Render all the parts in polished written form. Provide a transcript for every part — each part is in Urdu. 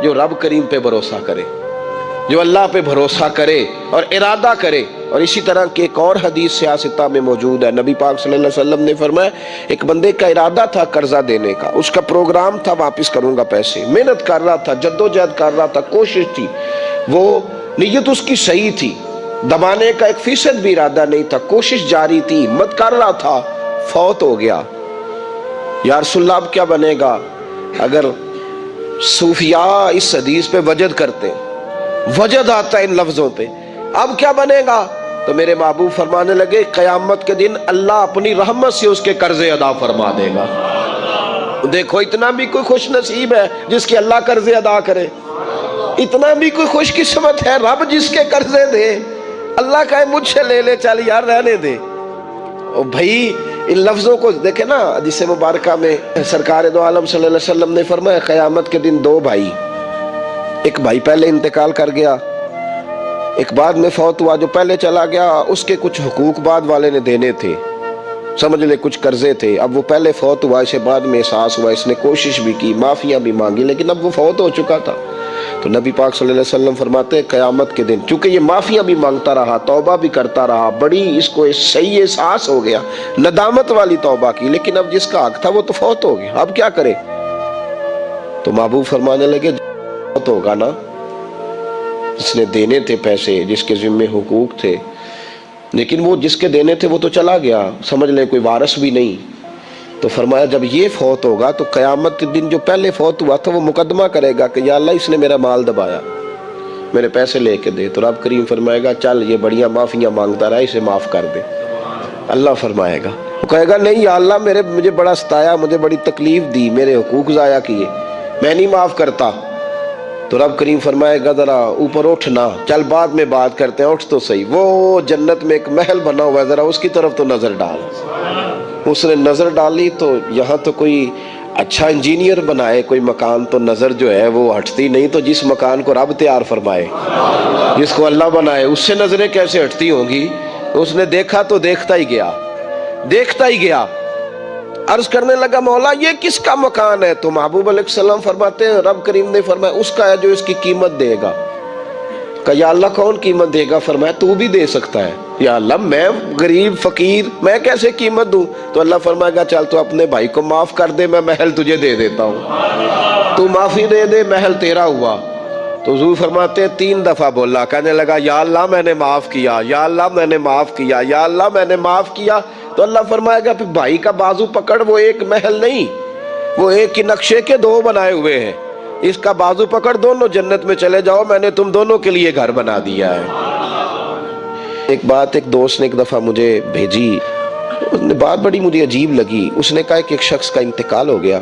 جو رب کریم پہ بھروسہ کرے، جو اللہ پہ بھروسہ کرے اور ارادہ کرے۔ اور اسی طرح کی ایک اور حدیث سیاستہ میں موجود ہے، نبی پاک صلی اللہ علیہ وسلم نے فرمایا ایک بندے کا ارادہ تھا قرضہ دینے کا، اس کا پروگرام تھا واپس کروں گا پیسے، محنت کر رہا تھا، جدوجہد کر رہا تھا، کوشش تھی، وہ نیت اس کی صحیح تھی، دبانے کا 1% بھی ارادہ نہیں تھا، کوشش جاری تھی، ہمت کر رہا تھا، فوت ہو گیا۔ یا رسول اللہ اب کیا بنے گا؟ اگر صوفیاء اس حدیث پہ وجد کرتے ہیں، وجد آتا ہے ان لفظوں پہ، اب کیا بنے گا؟ تو میرے محبوب فرمانے لگے قیامت کے دن اللہ اپنی رحمت سے اس کے قرضے ادا فرما دے گا۔ دیکھو اتنا بھی کوئی خوش نصیب ہے جس کے اللہ قرضے ادا کرے، اتنا بھی کوئی خوش قسمت ہے رب جس کے قرضے دے۔ اللہ کہے مجھ سے لے لے، چل یار رہنے دے۔ اور بھائی ان لفظوں کو دیکھیں نا، جس مبارکہ میں سرکار دو عالم صلی اللہ علیہ وسلم نے فرمایا قیامت کے دن دو بھائی، ایک بھائی پہلے انتقال کر گیا، ایک بعد میں فوت ہوا، جو پہلے چلا گیا اس کے کچھ حقوق بعد والے نے دینے تھے، سمجھ لے کچھ قرضے تھے، اب وہ پہلے فوت ہوا، اسے بعد میں احساس ہوا، اس نے کوشش بھی کی، معافیاں بھی مانگی، لیکن اب وہ فوت ہو چکا تھا۔ تو نبی پاک صلی اللہ علیہ وسلم فرماتے ہیں قیامت کے دن چونکہ یہ معافیاں بھی مانگتا رہا، توبہ بھی کرتا رہا، بڑی اس کو صحیح احساس ہو گیا، ندامت والی توبہ کی، لیکن اب جس کا حق تھا وہ تو فوت ہو گیا، اب کیا کرے؟ تو محبوب فرمانے لگے فوت ہوگا نا، جس نے دینے تھے پیسے، جس کے ذمہ حقوق تھے، لیکن وہ جس کے دینے تھے وہ تو چلا گیا، سمجھ لیں کوئی وارث بھی نہیں۔ تو فرمایا جب یہ فوت ہوگا تو قیامت کے دن جو پہلے فوت ہوا تھا وہ مقدمہ کرے گا کہ یا اللہ اس نے میرا مال دبایا، میرے پیسے لے کے دے، تو رب کریم فرمائے گا چل یہ بڑیاں معافیاں مانگتا رہا، اسے معاف کر دے۔ اللہ فرمائے گا، وہ کہے گا نہیں یا اللہ مجھے بڑا ستایا، مجھے بڑی تکلیف دی، میرے حقوق ضائع کیے، میں نہیں معاف کرتا۔ تو رب کریم فرمائے گا ذرا اوپر اٹھ نہ، چل بعد میں بات کرتے ہیں، اٹھ تو صحیح، وہ جنت میں ایک محل بنا ہوا ہے، ذرا اس کی طرف تو نظر ڈال۔ اس نے نظر ڈالی تو یہاں تو کوئی اچھا انجینئر بنائے کوئی مکان تو نظر جو ہے وہ ہٹتی نہیں، تو جس مکان کو رب تیار فرمائے، جس کو اللہ بنائے، اس سے نظریں کیسے ہٹتی ہوں گی؟ اس نے دیکھا تو دیکھتا ہی گیا، دیکھتا ہی گیا، عرض کرنے لگا مولا یہ کس کا مکان ہے؟ تو محبوب علیہ السلام فرماتے ہیں رب کریم نے فرمایا اس کا ہے جو اس کی قیمت دے گا۔ کہا یا اللہ کون قیمت دے گا؟ فرمایا تو بھی دے سکتا ہے۔ یا اللہ میں غریب فقیر میں کیسے قیمت دوں؟ تو اللہ فرمائے گا چل تو اپنے بھائی کو معاف کر دے، میں محل تجھے دے دیتا ہوں، تو معافی دے دے، محل تیرا ہوا۔ تو حضور فرماتے ہیں 3 دفعہ بولا، کہنے لگا یا اللہ میں نے معاف کیا، یا اللہ میں نے معاف کیا، یا اللہ میں نے معاف کیا۔ تو اللہ فرمائے گا پھر بھائی کا بازو پکڑ، وہ ایک محل نہیں، وہ ایک ہی نقشے کے 2 بنائے ہوئے ہیں، اس کا بازو پکڑ، دونوں جنت میں چلے جاؤ، میں نے تم دونوں کے لیے گھر بنا دیا ہے۔ ایک بات ایک دوست نے ایک دفعہ مجھے بھیجی، اس نے بات بڑی مجھے عجیب لگی، اس نے کہا کہ ایک شخص کا انتقال ہو گیا،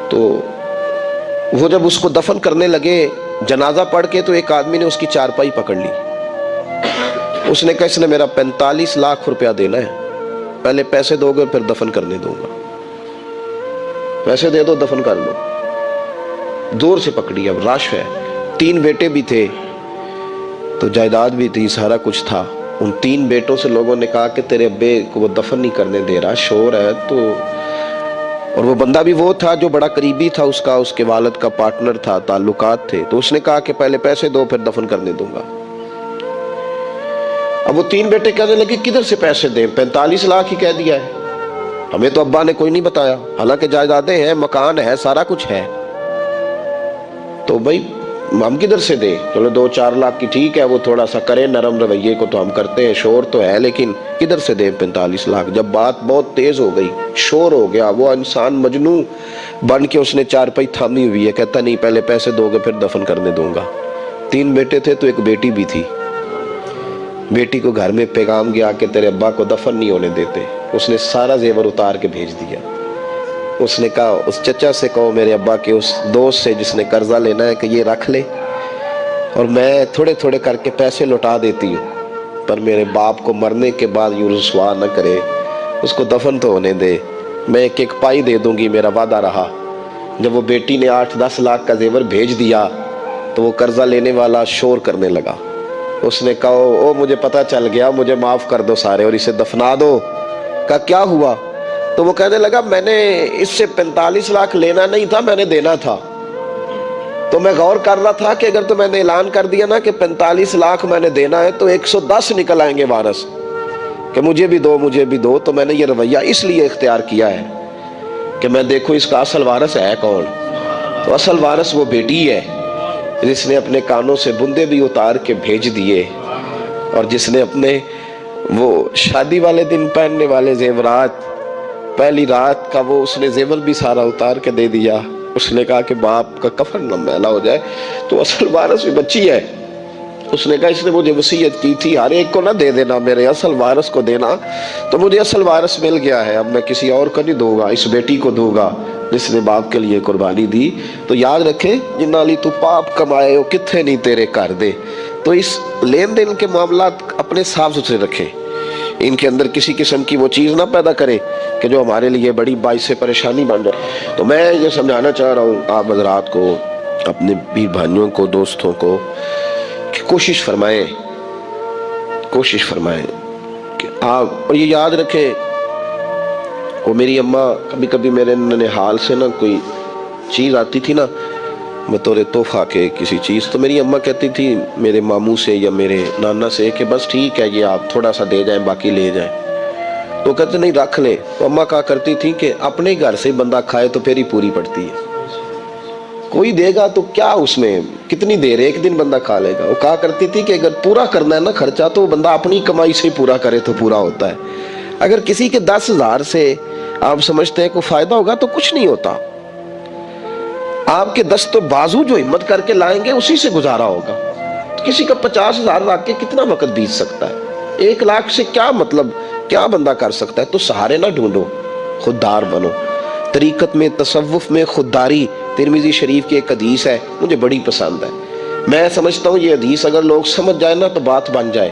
تو وہ جب اس کو دفن کرنے لگے جنازہ پڑھ کے تو ایک آدمی نے اس کی چارپائی پکڑ لی، اس نے کہا اس نے میرا 45 لاکھ روپیہ دینا ہے، پہلے پیسے دو گے پھر دفن کرنے دوں گا، پیسے دے دو دفن کر لو۔ زور سے پکڑی، اب رش ہے، 3 بیٹے بھی تھے تو جائیداد بھی تھی، سارا کچھ تھا، ان 3 بیٹوں سے لوگوں نے کہا کہ تیرے ابے کو وہ دفن نہیں کرنے دے رہا، شور ہے، تو اور وہ بندہ بھی وہ تھا جو بڑا قریبی تھا اس کا، اس کے والد کا پارٹنر تھا، تعلقات تھے، تو اس نے کہا کہ پہلے پیسے دو پھر دفن کرنے دوں گا۔ اب وہ 3 بیٹے کہنے لگے کدھر سے پیسے دیں، 45 لاکھ ہی کہہ دیا ہے، ہمیں تو ابا نے کوئی نہیں بتایا، حالانکہ جائیدادیں ہیں، مکان ہے، سارا کچھ ہے، تو بھائی ہم کدھر سے دیں؟ چلو 2-4 لاکھ کی ٹھیک ہے، وہ تھوڑا سا کرے نرم رویے کو تو ہم کرتے ہیں، شور تو ہے، لیکن کدھر سے دیں 45 لاکھ؟ جب بات بہت تیز ہو گئی، شور ہو گیا، وہ انسان مجنون بن کے اس نے چارپائی تھامی ہوئی ہے، کہتا نہیں پہلے پیسے دو گے پھر دفن کرنے دوں گا۔ 3 بیٹے تھے تو ایک بیٹی بھی تھی، بیٹی کو گھر میں پیغام گیا کہ تیرے ابا کو دفن نہیں ہونے دیتے، اس نے سارا زیور اتار کے بھیج دیا، اس نے کہا اس چچا سے کہو میرے ابا کے اس دوست سے جس نے قرضہ لینا ہے کہ یہ رکھ لے اور میں تھوڑے تھوڑے کر کے پیسے لوٹا دیتی ہوں، پر میرے باپ کو مرنے کے بعد یوں رسوا نہ کرے، اس کو دفن تو ہونے دے، میں ایک ایک پائی دے دوں گی، میرا وعدہ رہا۔ جب وہ بیٹی نے 8-10 لاکھ کا زیور بھیج دیا تو وہ قرضہ لینے والا شور کرنے لگا، اس نے کہا او مجھے پتہ چل گیا، مجھے معاف کر دو سارے اور اسے دفنا دو۔ کہا کیا ہوا؟ تو وہ کہنے لگا میں نے اس سے 45 لاکھ لینا نہیں تھا، میں نے دینا تھا. تو میں غور کر رہا تھا کہ اگر تو میں نے اعلان کر دیا نا کہ 45 لاکھ میں نے دینا ہے تو 110 نکل آئیں گے وارث کہ مجھے بھی دو مجھے بھی دو. تو میں نے یہ رویہ اس لیے اختیار کیا ہے کہ میں دیکھوں اس کا اصل وارث ہے کون. تو اصل وارث وہ بیٹی ہے جس نے اپنے کانوں سے بندے بھی اتار کے بھیج دیے، اور جس نے اپنے وہ شادی والے دن پہننے والے زیورات، پہلی رات کا وہ اس نے زیور بھی سارا اتار کے دے دیا. اس نے کہا کہ باپ کا کفن نہ میلا ہو جائے. تو اصل وارث بھی بچی ہے. اس نے کہا اس نے مجھے وصیت کی تھی ہر ایک کو نہ دے دینا، میرے اصل وارث کو دینا. تو مجھے اصل وارث مل گیا ہے، اب میں کسی اور کو نہیں دوں گا، اس بیٹی کو دوں گا جس نے باپ کے لیے قربانی دی. تو یاد رکھے جنہاں لی تو پاپ کمائے ہو کتھے نہیں تیرے کر دے. تو اس لین دین کے معاملات اپنے صاف ستھرے رکھیں، ان کے اندر کسی قسم کی وہ چیز نہ پیدا کریں کہ جو ہمارے لیے بڑی باعث پریشانی بن جائے. تو میں یہ سمجھانا چاہ رہا ہوں آپ حضرات کو، اپنے بھی بھائیوں کو، دوستوں کو، کہ کوشش فرمائیں کہ آپ، اور یہ یاد رکھیں وہ میری اماں کبھی کبھی میرے ننھیال سے نا کوئی چیز آتی تھی نا بطور تحفہ کے کسی چیز، تو میری اماں کہتی تھی میرے ماموں سے یا میرے نانا سے کہ بس ٹھیک ہے یہ آپ تھوڑا سا دے جائیں باقی لے جائیں. تو کہتے نہیں رکھ لیں. تو اماں کہا کرتی تھی کہ اپنے گھر سے بندہ کھائے تو پھر ہی پوری پڑتی ہے، کوئی دے گا تو کیا اس میں کتنی دیر ایک دن بندہ کھا لے گا. وہ کہا کرتی تھی کہ اگر پورا کرنا ہے نا خرچہ تو بندہ اپنی کمائی سے پورا کرے تو پورا ہوتا ہے. اگر کسی کے 10,000 سے آپ سمجھتے ہیں کوئی فائدہ ہوگا تو کچھ نہیں ہوتا. آپ کے دست و بازو جو ہمت کر کے لائیں گے اسی سے گزارا ہوگا. کسی کا 50,000 رکھ کے کتنا وقت بیت سکتا ہے، 1 لاکھ سے کیا مطلب، کیا بندہ کر سکتا ہے. تو سہارے نہ ڈھونڈو، خوددار بنو. طریقت میں، تصوف میں خودداری، ترمذی شریف کی ایک حدیث ہے مجھے بڑی پسند ہے. میں سمجھتا ہوں یہ حدیث اگر لوگ سمجھ جائیں نا تو بات بن جائے.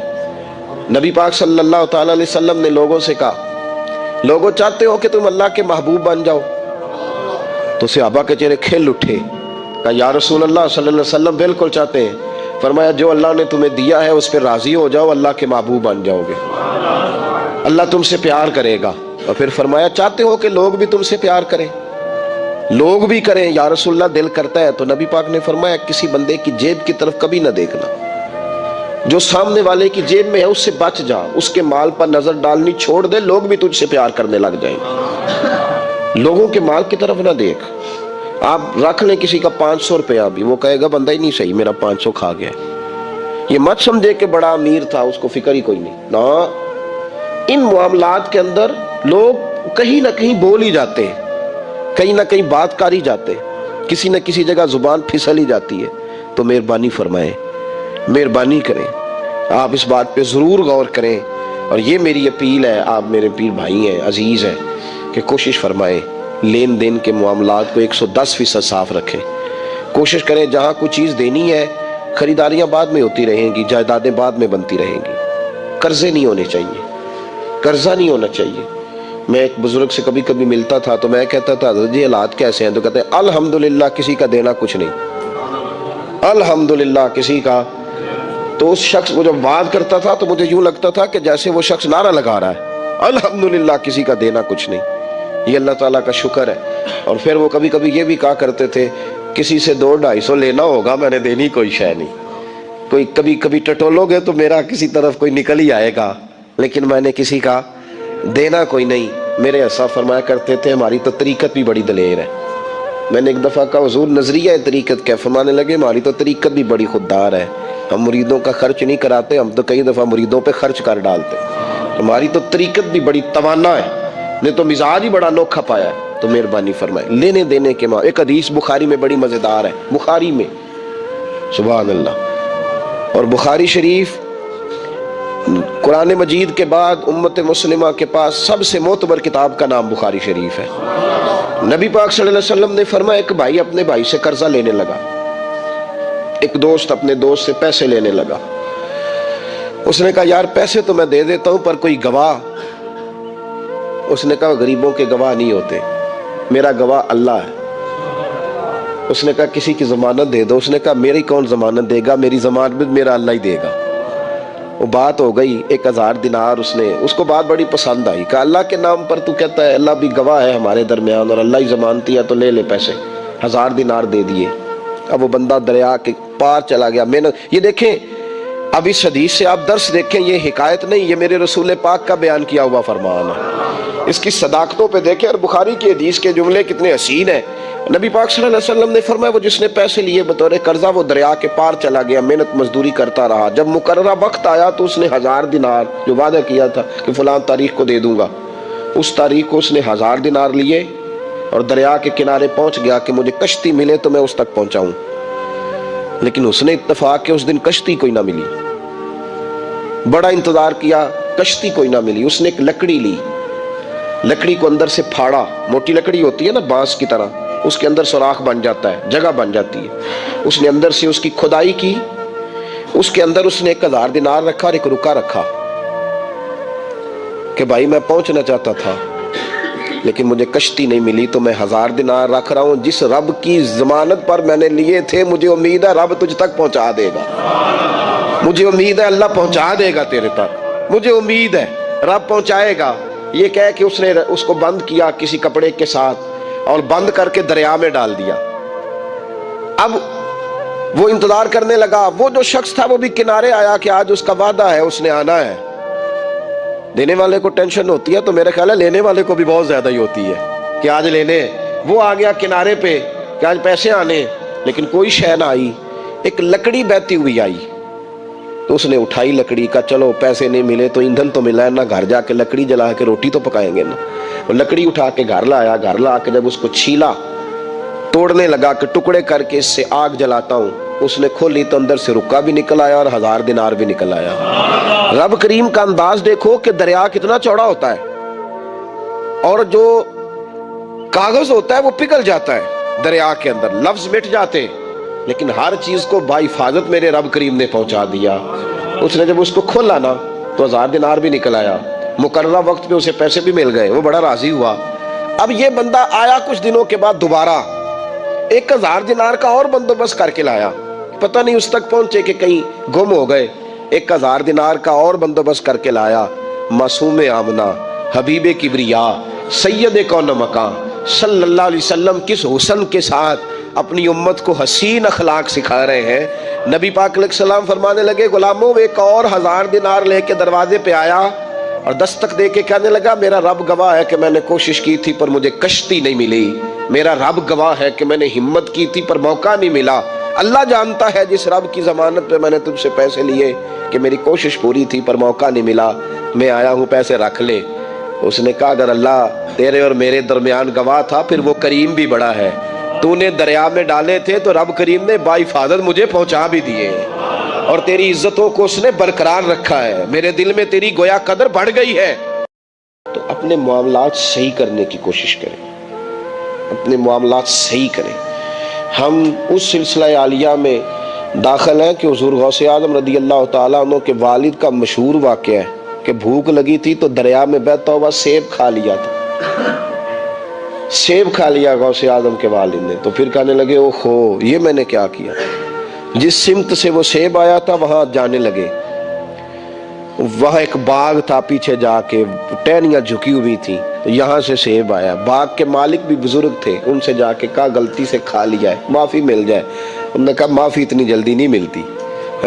نبی پاک صلی اللہ تعالیٰ علیہ وسلم نے لوگوں سے کہا لوگوں چاہتے ہو کہ تم اللہ کے محبوب بن جاؤ؟ تو صحابہ کے چہرے کھل اٹھے. کہا یا رسول اللہ صلی اللہ علیہ وسلم بالکل چاہتے ہیں. فرمایا جو اللہ نے تمہیں دیا ہے اس پہ راضی ہو جاؤ، اللہ کے محبوب بن جاؤ گے، اللہ تم سے پیار کرے گا. اور پھر فرمایا چاہتے ہو کہ لوگ بھی تم سے پیار کریں؟ لوگ بھی کریں یا رسول اللہ، دل کرتا ہے. تو نبی پاک نے فرمایا کسی بندے کی جیب کی طرف کبھی نہ دیکھنا، جو سامنے والے کی جیب میں ہے اس سے بچ جا، اس کے مال پر نظر ڈالنی چھوڑ دے، لوگ بھی تجھ سے پیار کرنے لگ جائیں گے. لوگوں کے مال کی طرف نہ دیکھ. آپ رکھ لیں کسی کا 500 روپیہ بھی، وہ کہے گا بندہ ہی نہیں صحیح، میرا 500 کھا گیا. یہ مت سمجھے کہ بڑا امیر تھا اس کو فکر ہی کوئی نہیں. نا، ان معاملات کے اندر لوگ کہیں نہ کہیں بول ہی جاتے ہیں، کہیں نہ کہیں بات کر ہی جاتے ہیں، کسی نہ کسی جگہ زبان پھسل ہی جاتی ہے. تو مہربانی فرمائیں، مہربانی کریں، آپ اس بات پہ ضرور غور کریں. اور یہ میری اپیل ہے، آپ میرے پیر بھائی ہیں، عزیز ہیں، کہ کوشش فرمائیں لین دین کے معاملات کو 110% صاف رکھیں. کوشش کریں جہاں کوئی چیز دینی ہے، خریداریاں بعد میں ہوتی رہیں گی، جائیدادیں بعد میں بنتی رہیں گی، قرضے نہیں ہونے چاہیے، قرضہ نہیں ہونا چاہیے. میں ایک بزرگ سے کبھی کبھی ملتا تھا تو میں کہتا تھا حضرت جی حالات کیسے ہیں؟ تو کہتے ہیں الحمدللہ کسی کا دینا کچھ نہیں، الحمدللہ کسی کا. تو اس شخص وہ جب بات کرتا تھا تو مجھے یوں لگتا تھا کہ جیسے وہ شخص نعرہ لگا رہا ہے الحمدللہ کسی کا دینا کچھ نہیں. یہ اللہ تعالیٰ کا شکر ہے. اور پھر وہ کبھی کبھی یہ بھی کہا کرتے تھے کسی سے 200-250 لینا ہوگا میں نے دینی کوئی شے نہیں. کوئی کبھی کبھی ٹٹولو گے تو میرا کسی طرف کوئی نکل ہی آئے گا، لیکن میں نے کسی کا دینا کوئی نہیں. میرے ایسا فرمایا کرتے تھے ہماری تو طریقت بھی بڑی دلیر ہے. میں نے ایک دفعہ کہا حضور نظریہ طریقت کیا؟ فرمانے لگے ہماری تو طریقت بھی بڑی خوددار ہے، ہم مریدوں کا خرچ نہیں کراتے، ہم تو کئی دفعہ مریدوں پہ خرچ کر ڈالتے. ہماری تو طریقت بھی بڑی توانا ہے، نے تو مزاج ہی بڑا انوکھا پایا ہے. تو مہربانی فرمائے لینے دینے کے ایک حدیث بخاری میں بڑی مزیدار ہے، بخاری میں، سبحان اللہ. اور بخاری شریف قرآن مجید کے بعد امت مسلمہ کے پاس سب سے معتبر کتاب کا نام بخاری شریف ہے. نبی پاک صلی اللہ علیہ وسلم نے فرمایا ایک بھائی اپنے بھائی سے قرضہ لینے لگا، ایک دوست اپنے دوست سے پیسے لینے لگا. اس نے کہا یار پیسے تو میں دے دیتا ہوں پر کوئی گواہ. اس نے کہا غریبوں کے گواہ نہیں ہوتے، میرا گواہ اللہ ہے. اس نے کہا کسی کی ضمانت دے دو. اس نے کہا میری کون ضمانت دے گا، میری ضمانت میرا اللہ ہی دے گا. وہ بات ہو گئی 1000 دینار اس کو بات بڑی پسند آئی، کہا اللہ کے نام پر تو کہتا ہے، اللہ بھی گواہ ہے ہمارے درمیان اور اللہ ہی ضمانتی ہے، تو لے پیسے، 1000 دینار دے دیے۔ اب وہ بندہ دریا کے پار چلا گیا، محنت۔ یہ دیکھیں اب اس حدیث سے آپ درس دیکھیں، یہ حکایت نہیں، یہ میرے رسول پاک کا بیان کیا ہوا فرمان ہے۔ اس کی صداقتوں پہ دیکھیں، اور بخاری کی حدیث کے جملے کتنے حسین ہیں۔ نبی پاک صلی اللہ علیہ وسلم نے فرمایا وہ جس نے پیسے لیے بطور قرضہ وہ دریا کے پار چلا گیا، محنت مزدوری کرتا رہا، جب مقررہ وقت آیا تو اس نے 1000 دینار جو وعدہ کیا تھا کہ فلاں تاریخ کو دے دوں گا، اس تاریخ کو اس نے 1000 دینار لیے اور دریا کے کنارے پہنچ گیا کہ مجھے کشتی ملے تو میں اس تک پہنچاؤں، لیکن اس نے اتفاق کہ اس دن کشتی کوئی نہ ملی، بڑا انتظار کیا، کشتی کوئی نہ ملی۔ اس نے ایک لکڑی لی، لکڑی کو اندر سے پھاڑا، موٹی لکڑی ہوتی ہے نا بانس کی طرح، اس کے اندر سوراخ بن جاتا ہے، جگہ بن جاتی ہے، اس نے اندر سے اس کی کھدائی کی، اس کے اندر اس نے 1000 دینار رکھا اور ایک رکا رکھا کہ بھائی میں پہنچنا چاہتا تھا لیکن مجھے کشتی نہیں ملی تو میں 1000 دینار رکھ رہا ہوں، جس رب کی ضمانت پر میں نے لیے تھے مجھے امید ہے رب تجھ تک پہنچا دے گا، مجھے امید ہے اللہ پہنچا دے گا تیرے تک، مجھے امید ہے رب پہنچائے گا۔ یہ کہہ کہ اس نے اس کو بند کیا کسی کپڑے کے ساتھ اور بند کر کے دریا میں ڈال دیا۔ اب وہ انتظار کرنے لگا، وہ جو شخص تھا وہ بھی کنارے آیا کہ آج اس کا وعدہ ہے، اس نے آنا ہے۔ دینے والے کو ٹینشن ہوتی ہے تو میرا خیال ہے لینے والے کو بھی بہت زیادہ ہی ہوتی ہے کہ آج لینے، وہ آ گیا کنارے پہ کہ آج پیسے آنے، لیکن کوئی شے نہ آئی، ایک لکڑی بہتی ہوئی آئی تو اس نے اٹھائی لکڑی کا، چلو پیسے نہیں ملے تو ایندھن تو ملا ہے نا، گھر جا کے لکڑی جلا کے روٹی تو پکائیں گے نا۔ وہ لکڑی اٹھا کے گھر لایا، گھر لا کے جب اس کو چھیلا، توڑنے لگا کہ ٹکڑے کر کے اس سے آگ جلاتا ہوں، اس نے کھولی تو اندر سے رکا بھی نکل آیا اور 1000 دینار بھی نکل آیا۔ رب کریم کا انداز دیکھو کہ دریا کتنا چوڑا ہوتا ہے اور جو کاغذ ہوتا ہے وہ پگھل جاتا ہے دریا کے اندر، لفظ مٹ جاتے، لیکن ہر چیز کو بحفاظت میرے رب کریم نے پہنچا دیا۔ اس نے جب اس کو کھولا نا تو 1000 دینار بھی نکل آیا، مقررہ وقت پہ اسے پیسے بھی مل گئے، وہ بڑا راضی ہوا۔ اب یہ بندہ آیا کچھ دنوں کے بعد دوبارہ 1000 دینار کا اور بندوبست کر کے لایا، پتہ نہیں اس تک پہنچے کہ کہیں گم ہو گئے، 1000 دینار کا اور بندوبست کر کے لایا۔ معصوم آمنہ، حبیب کبریا، سید کون مکان صلی اللہ علیہ وسلم کس حسن کے ساتھ اپنی امت کو حسین اخلاق سکھا رہے ہیں۔ نبی پاک علیہ السلام فرمانے لگے غلاموں ایک اور 1000 دینار لے کے دروازے پہ آیا اور دستک دے کے کہنے لگا میرا رب گواہ ہے کہ میں نے کوشش کی تھی پر مجھے کشتی نہیں ملی، میرا رب گواہ ہے کہ میں نے ہمت کی تھی پر موقع نہیں ملا، اللہ جانتا ہے جس رب کی ضمانت پہ میں نے تجھ سے پیسے لیے کہ میری کوشش پوری تھی پر موقع نہیں ملا، میں آیا ہوں پیسے رکھ لے۔ اس نے کہا اگر اللہ تیرے اور میرے درمیان گواہ تھا پھر وہ کریم بھی بڑا ہے، تو نے دریا میں ڈالے تھے تو رب کریم نے باحفاظت مجھے پہنچا بھی دیے اور تیری عزتوں کو اس نے برقرار رکھا ہے، میرے دل میں تیری گویا قدر بڑھ گئی ہے۔ تو اپنے معاملات صحیح کرنے کی کوشش کریں، اپنے معاملات صحیح کریں۔ ہم اس سلسلہ عالیہ میں داخل ہیں کہ حضور غوث اعظم رضی اللہ تعالیٰ عنہ کے والد کا مشہور واقعہ ہے کہ بھوک لگی تھی تو دریا میں بہتا ہوا سیب کھا لیا تھا، سیب کھا لیا غوث اعظم کے والد نے، تو پھر کہنے لگے اوہو یہ میں نے کیا کیا، جس سمت سے وہ سیب آیا تھا وہاں جانے لگے، وہاں ایک باغ تھا، پیچھے جا کے ٹہنیاں جھکی ہوئی تھیں، تو یہاں سے سیب آیا، باغ کے مالک بھی بزرگ تھے، ان سے جا کے کہا غلطی سے کھا لیا ہے معافی مل جائے، انہوں نے کہا معافی اتنی جلدی نہیں ملتی،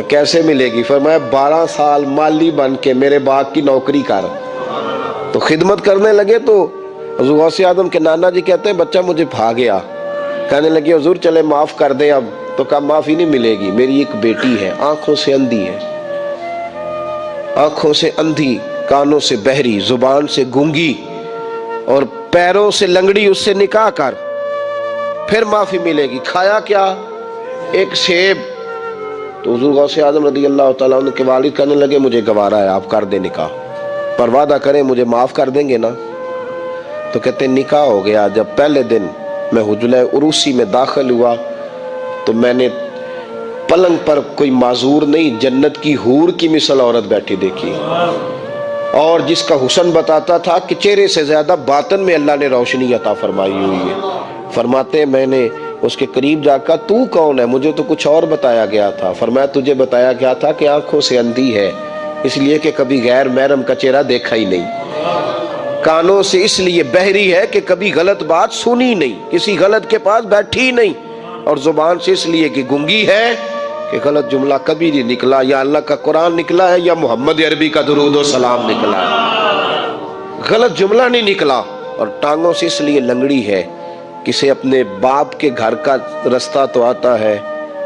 کیسے ملے گی؟ فرمایا 12 سال مالی بن کے میرے باغ کی نوکری کر، تو خدمت کرنے لگے تو حضور غوث اعظم کے نانا جی کہتے ہیں بچہ مجھے بھا گیا، کہنے لگے حضور چلے معاف کر دیں اب، تو کہا معافی نہیں ملے گی، میری ایک بیٹی ہے آنکھوں سے اندھی ہے، آنکھوں سے اندھی، کانوں سے بہری، زبان سے گونگی اور پیروں سے لنگڑی، اس سے نکاح کر پھر معافی ملے گی۔ کھایا کیا؟ ایک سیب۔ تو حضور غوث اعظم رضی اللہ تعالیٰ عنہ کے والد کہنے لگے مجھے گوارا ہے آپ کر دیں نکاح، پر وعدہ کریں مجھے معاف کر دیں گے نا؟ تو کہتے ہیں نکاح ہو گیا۔ جب پہلے دن میں حجلہ عروسی میں داخل ہوا تو میں نے پلنگ پر کوئی معذور نہیں جنت کی حور کی مثل عورت بیٹھی دیکھی، اور جس کا حسن بتاتا تھا کہ چہرے سے زیادہ باطن میں اللہ نے روشنی عطا فرمائی ہوئی ہے۔ فرماتے ہیں میں نے اس کے قریب جا کر تو کون ہے؟ مجھے تو کچھ اور بتایا گیا تھا۔ فرمایا تجھے بتایا گیا تھا کہ آنکھوں سے اندھی ہے، اس لیے کہ کبھی غیر محرم کا چہرہ دیکھا ہی نہیں، کانوں سے اس لیے بہری ہے کہ کبھی غلط بات سنی نہیں، کسی غلط کے پاس بیٹھی نہیں، اور زبان سے اس لیے کہ گونگی ہے کہ غلط جملہ کبھی نہیں نکلا، یا اللہ کا قرآن نکلا ہے یا محمد عربی کا درود و سلام نکلا ہے، غلط جملہ نہیں نکلا۔ اور ٹانگوں سے اس لیے لنگڑی ہے، کسے اپنے باپ کے گھر کا رستہ تو آتا ہے،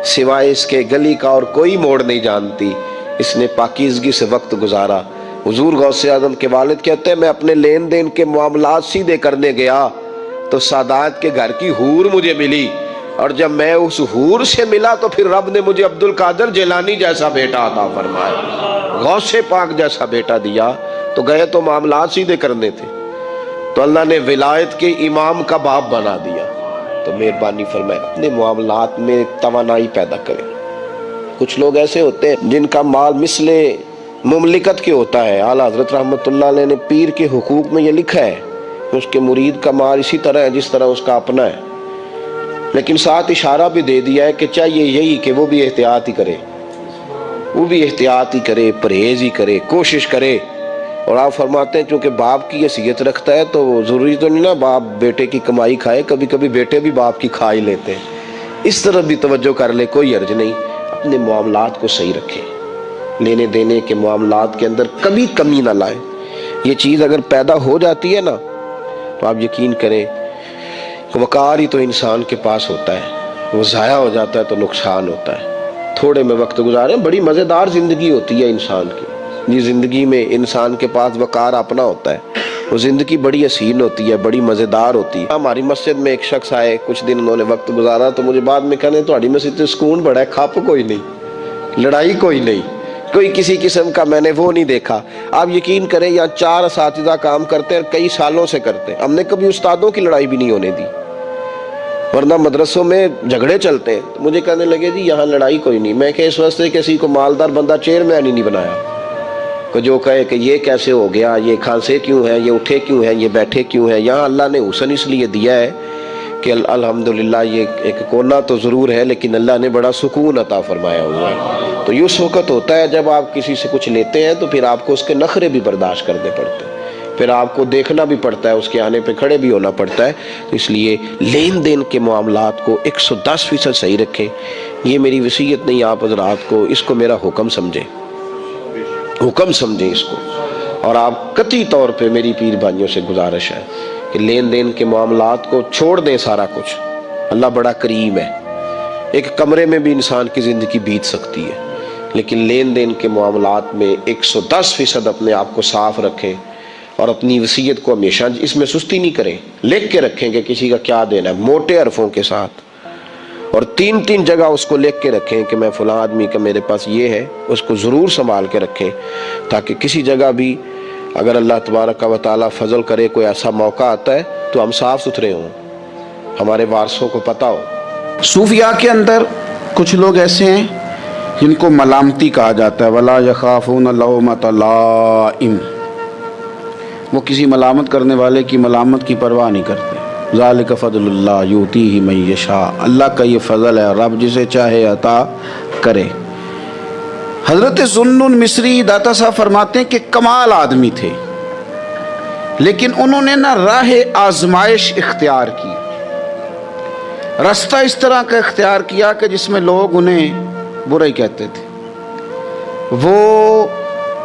سوائے اس کے گلی کا اور کوئی موڑ نہیں جانتی، اس نے پاکیزگی سے وقت گزارا۔ حضور غوث اعظم کے والد کہتے ہیں میں اپنے لین دین کے معاملات سیدھے کرنے گیا تو سادات کے گھر کی حور مجھے ملی، اور جب میں اس حور سے ملا تو پھر رب نے مجھے عبد القادر جیلانی جیسا بیٹا عطا فرمایا، غوث پاک جیسا بیٹا دیا۔ تو گئے تو معاملات سیدھے کرنے تھے، تو اللہ نے ولایت کے امام کا باپ بنا دیا۔ تو مہربانی فرمائے اپنے معاملات میں توانائی پیدا کریں۔ کچھ لوگ ایسے ہوتے ہیں جن کا مال مثل مملکت کے ہوتا ہے۔ اعلیٰ حضرت رحمت اللہ علیہ نے پیر کے حقوق میں یہ لکھا ہے کہ اس کے مرید کا مال اسی طرح ہے جس طرح اس کا اپنا ہے، لیکن ساتھ اشارہ بھی دے دیا ہے کہ چاہیے یہی کہ وہ بھی احتیاط ہی کرے، وہ بھی احتیاط ہی کرے، پرہیز ہی کرے، کوشش کرے۔ اور آپ فرماتے ہیں چونکہ باپ کی حیثیت رکھتا ہے تو ضروری تو نہیں نا باپ بیٹے کی کمائی کھائے، کبھی کبھی بیٹے بھی باپ کی کھا ہی لیتے ہیں، اس طرف بھی توجہ کر لے، کوئی حرج نہیں۔ اپنے معاملات کو صحیح رکھے، لینے دینے کے معاملات کے اندر کبھی کمی نہ لائے۔ یہ چیز اگر پیدا ہو جاتی ہے نا تو آپ یقین کریں وقار ہی تو انسان کے پاس ہوتا ہے، وہ ضائع ہو جاتا ہے تو نقصان ہوتا ہے۔ تھوڑے میں وقت گزارے، بڑی مزیدار زندگی ہوتی ہے انسان کی، یہ زندگی میں انسان کے پاس وقار اپنا ہوتا ہے، وہ زندگی بڑی حسین ہوتی ہے، بڑی مزیدار ہوتی ہے۔ ہماری مسجد میں ایک شخص آئے، کچھ دن انہوں نے وقت گزارا تو مجھے بعد میں کہنے تہاڈی مسجد سے سکون بڑا ہے، کھپ کوئی نہیں، لڑائی کوئی نہیں، کوئی کسی قسم کا میں نے وہ نہیں دیکھا۔ آپ یقین کریں یہاں 4 اساتذہ کام کرتے ہیں، کئی سالوں سے کرتے ہیں، ہم نے کبھی استادوں کی لڑائی بھی نہیں ہونے دی، ورنہ مدرسوں میں جھگڑے چلتے ہیں۔ تو مجھے کہنے لگے جی یہاں لڑائی کوئی نہیں۔ میں کہ اس واسطے کسی کو مالدار بندہ چیئرمین ہی نہیں بنایا کہ جو کہے کہ یہ کیسے ہو گیا، یہ کھانسے کیوں ہیں، یہ اٹھے کیوں ہیں، یہ بیٹھے کیوں ہیں۔ یہاں اللہ نے حسن اس لیے دیا ہے کہ الحمدللہ یہ ایک کونا تو ضرور ہے لیکن اللہ نے بڑا سکون عطا فرمایا ہوا ہے۔ تو یہ اس وقت ہوتا ہے جب آپ کسی سے کچھ لیتے ہیں تو پھر آپ کو اس کے نخرے بھی برداشت کرنے پڑتے ہیں، پھر آپ کو دیکھنا بھی پڑتا ہے، اس کے آنے پہ کھڑے بھی ہونا پڑتا ہے۔ اس لیے لین دین کے معاملات کو 110% صحیح رکھیں۔ یہ میری وصیت نہیں آپ حضرات کو، اس کو میرا حکم سمجھیں، حکم سمجھیں اس کو۔ اور آپ قطعی طور پہ میری پیر بھائیوں سے گزارش ہے کہ لین دین کے معاملات کو چھوڑ دیں سارا کچھ۔ اللہ بڑا کریم ہے، ایک کمرے میں بھی انسان کی زندگی بیت سکتی ہے، لیکن لین دین کے معاملات میں 110% اپنے آپ کو صاف رکھیں، اور اپنی وصیت کو ہمیشہ اس میں سستی نہیں کریں، لکھ کے رکھیں کہ کسی کا کیا دینا ہے موٹے حرفوں کے ساتھ، اور 3 جگہ اس کو لکھ کے رکھیں کہ میں فلاں آدمی کا میرے پاس یہ ہے، اس کو ضرور سنبھال کے رکھیں تاکہ کسی جگہ بھی اگر اللہ تبارک و تعالیٰ فضل کرے کوئی ایسا موقع آتا ہے تو ہم صاف ستھرے ہوں، ہمارے وارثوں کو پتہ ہو۔ صوفیاء کے اندر کچھ لوگ ایسے ہیں جن کو ملامتی کہا جاتا ہے، وَلَا يَخَافُونَ لَوْمَةَ لَائِمٍ، وہ کسی ملامت کرنے والے کی ملامت کی پرواہ نہیں کرتے۔ ذَلِكَ فَضْلُ اللَّهِ يُؤْتِيهِ مَن يَشَاءُ، اللہ کا یہ فضل ہے، رب جسے چاہے عطا کرے۔ حضرت ذوالنون مصری داتا صاحب فرماتے ہیں کہ کمال آدمی تھے، لیکن انہوں نے نہ راہ آزمائش اختیار کی، رستہ اس طرح کا اختیار کیا کہ جس میں لوگ انہیں برا ہی کہتے تھے، وہ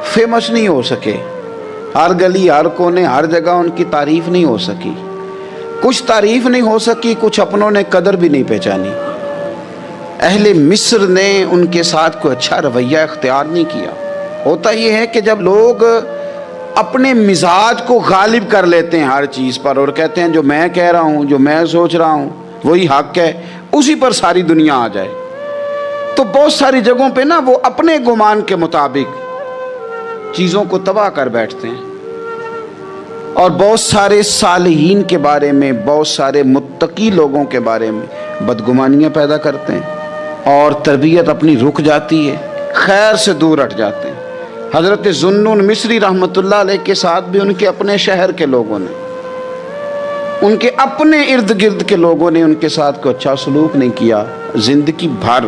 فیمس نہیں ہو سکے، ہر گلی ہر کونے ہر جگہ ان کی تعریف نہیں ہو سکی، کچھ تعریف نہیں ہو سکی، کچھ اپنوں نے قدر بھی نہیں پہچانی۔ اہل مصر نے ان کے ساتھ کوئی اچھا رویہ اختیار نہیں کیا۔ ہوتا یہ ہے کہ جب لوگ اپنے مزاج کو غالب کر لیتے ہیں ہر چیز پر اور کہتے ہیں جو میں کہہ رہا ہوں، جو میں سوچ رہا ہوں وہی حق ہے، اسی پر ساری دنیا آ جائے، تو بہت ساری جگہوں پہ نا وہ اپنے گمان کے مطابق چیزوں کو تباہ کر بیٹھتے ہیں، اور بہت سارے صالحین کے بارے میں، بہت سارے متقی لوگوں کے بارے میں بدگمانیاں پیدا کرتے ہیں، اور تربیت اپنی رک جاتی ہے، خیر سے دور ہٹ جاتے ہیں۔ حضرت ذوالنون مصری رحمۃ اللہ علیہ کے ساتھ بھی ان کے اپنے شہر کے لوگوں نے، ان کے اپنے ارد گرد کے لوگوں نے ان کے ساتھ کوئی اچھا سلوک نہیں کیا۔ زندگی بھر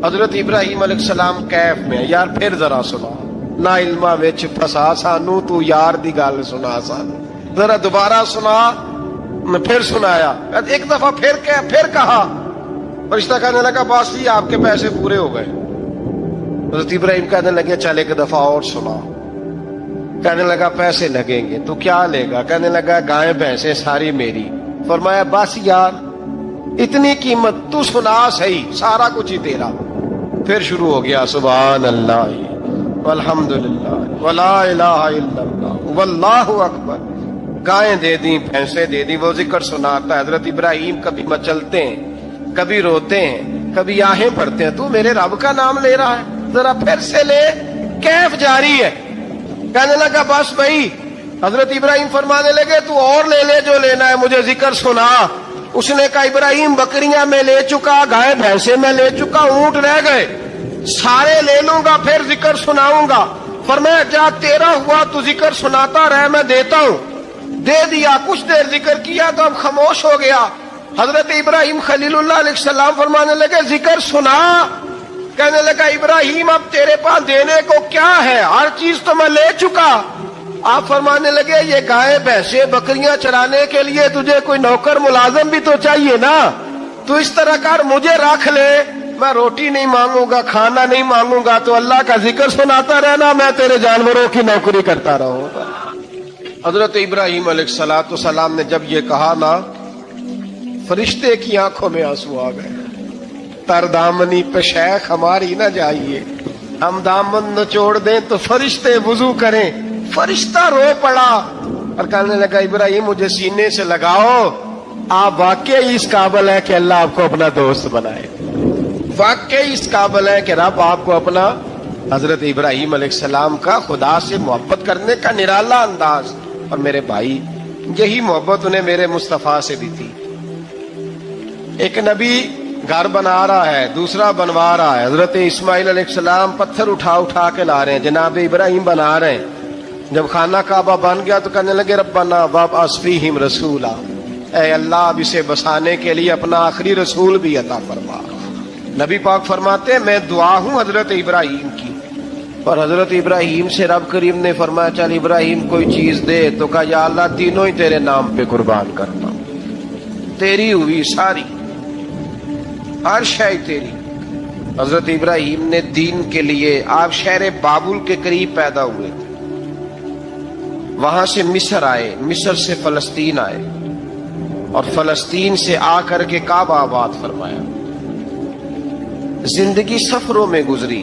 حضرت ابراہیم علیہ السلام کیف میں یار پھر ذرا سنا نا علما وچ پھسا سانو تو یار دی گل سنا سانو ذرا دوبارہ سنا میں پھر سنایا ایک دفعہ پھر کہا فرشتہ کہنے لگا باس جی آپ کے پیسے پورے ہو گئے حضرت ابراہیم کہنے لگے چل ایک دفعہ اور سنا کہنے لگا پیسے لگیں گے تو کیا لے گا کہنے لگا گائے بھینسیں ساری میری فرمایا بس یار اتنی قیمت تو سنا صحیح سارا کچھ ہی تیرا پھر شروع ہو گیا سبحان اللہ والحمدللہ ولا الہ الا اللہ واللہ اکبر گائیں دے دی بھینسیں دے دی وہ ذکر سناتا ہے حضرت ابراہیم کبھی مچلتے ہیں کبھی روتے ہیں کبھی آہیں پڑھتے ہیں تو میرے رب کا نام لے رہا ہے ذرا پھر سے لے کیف جاری ہے کہنے لگا بس بھائی حضرت ابراہیم فرمانے لگے تو اور لے لے جو لینا ہے مجھے ذکر سنا اس نے کہا ابراہیم بکریاں میں لے چکا گائے بھینسیں میں لے چکا اونٹ رہ گئے سارے لے لوں گا پھر ذکر سناؤں گا فرمایا جا تیرا ہوا تو ذکر سناتا رہ میں دیتا ہوں دے دیا کچھ دیر ذکر کیا تو اب خاموش ہو گیا حضرت ابراہیم خلیل اللہ علیہ السلام فرمانے لگے ذکر سنا کہنے لگا ابراہیم اب تیرے پاس دینے کو کیا ہے ہر چیز تو میں لے چکا آپ فرمانے لگے یہ گائے بھینسیں بکریاں چرانے کے لیے تجھے کوئی نوکر ملازم بھی تو چاہیے نا تو اس طرح کر مجھے رکھ لے میں روٹی نہیں مانگوں گا کھانا نہیں مانگوں گا تو اللہ کا ذکر سناتا رہنا میں تیرے جانوروں کی نوکری کرتا رہوں گا حضرت ابراہیم علیہ السلام نے جب یہ کہا نا فرشتے کی آنکھوں میں آنسو آ گئے تر دامنی پہ شیخ ہماری نہ جائیے ہم دامن نچوڑ دیں تو فرشتے وضو کریں فرشتہ رو پڑا اور کہنے لگا ابراہیم مجھے سینے سے لگاؤ آپ واقعی اس قابل ہے کہ اللہ آپ کو اپنا دوست بنائے واقعی اس قابل ہے کہ رب آپ کو اپنا حضرت ابراہیم علیہ السلام کا خدا سے محبت کرنے کا نرالا انداز اور میرے بھائی یہی محبت انہیں میرے مصطفیٰ سے بھی تھی ایک نبی گھر بنا رہا ہے دوسرا بنوا رہا ہے حضرت اسماعیل علیہ السلام پتھر اٹھا کے لا رہے ہیں جناب ابراہیم بنا رہے ہیں جب خانہ کعبہ بن گیا تو کہنے لگے ربنا وابعث فیہم رسولا اے اللہ اب اسے بسانے کے لیے اپنا آخری رسول بھی عطا فرما نبی پاک فرماتے ہیں میں دعا ہوں حضرت ابراہیم کی اور حضرت ابراہیم سے رب کریم نے فرمایا چل ابراہیم کوئی چیز دے تو کہا یا اللہ تینوں ہی تیرے نام پہ قربان کرتا ہوں تیری ہوئی ساری ہر شے تیری حضرت ابراہیم نے دین کے لیے آپ شہر بابل کے قریب پیدا ہوئے تھے وہاں سے مصر آئے مصر سے فلسطین آئے اور فلسطین سے آ کر کے کعبہ آباد فرمایا زندگی سفروں میں گزری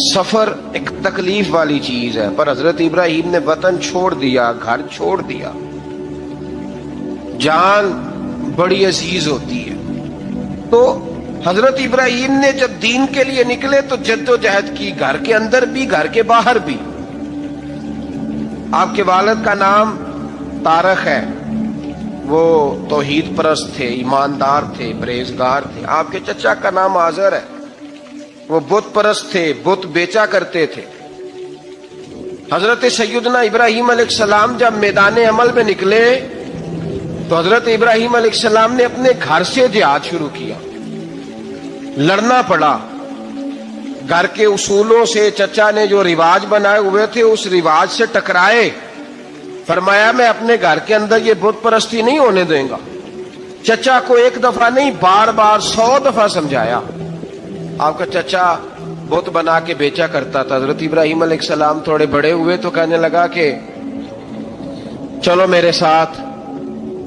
سفر ایک تکلیف والی چیز ہے پر حضرت ابراہیم نے وطن چھوڑ دیا گھر چھوڑ دیا جان بڑی عزیز ہوتی ہے تو حضرت ابراہیم نے جب دین کے لیے نکلے تو جد و جہد کی گھر کے اندر بھی گھر کے باہر بھی آپ کے والد کا نام طارق ہے وہ توحید پرست تھے ایماندار تھے پرہیزگار تھے آپ کے چچا کا نام آزر ہے وہ بت پرست تھے بت بیچا کرتے تھے حضرت سیدنا ابراہیم علیہ السلام جب میدان عمل میں نکلے تو حضرت ابراہیم علیہ السلام نے اپنے گھر سے جہاد شروع کیا لڑنا پڑا گھر کے اصولوں سے چچا نے جو رواج بنائے ہوئے تھے اس رواج سے ٹکرائے فرمایا میں اپنے گھر کے اندر یہ بت پرستی نہیں ہونے دیں گا چچا کو ایک دفعہ نہیں بار بار 100 دفعہ سمجھایا آپ کا چچا بت بنا کے بیچا کرتا تھا حضرت ابراہیم علیہ السلام تھوڑے بڑے ہوئے تو کہنے لگا کہ چلو میرے ساتھ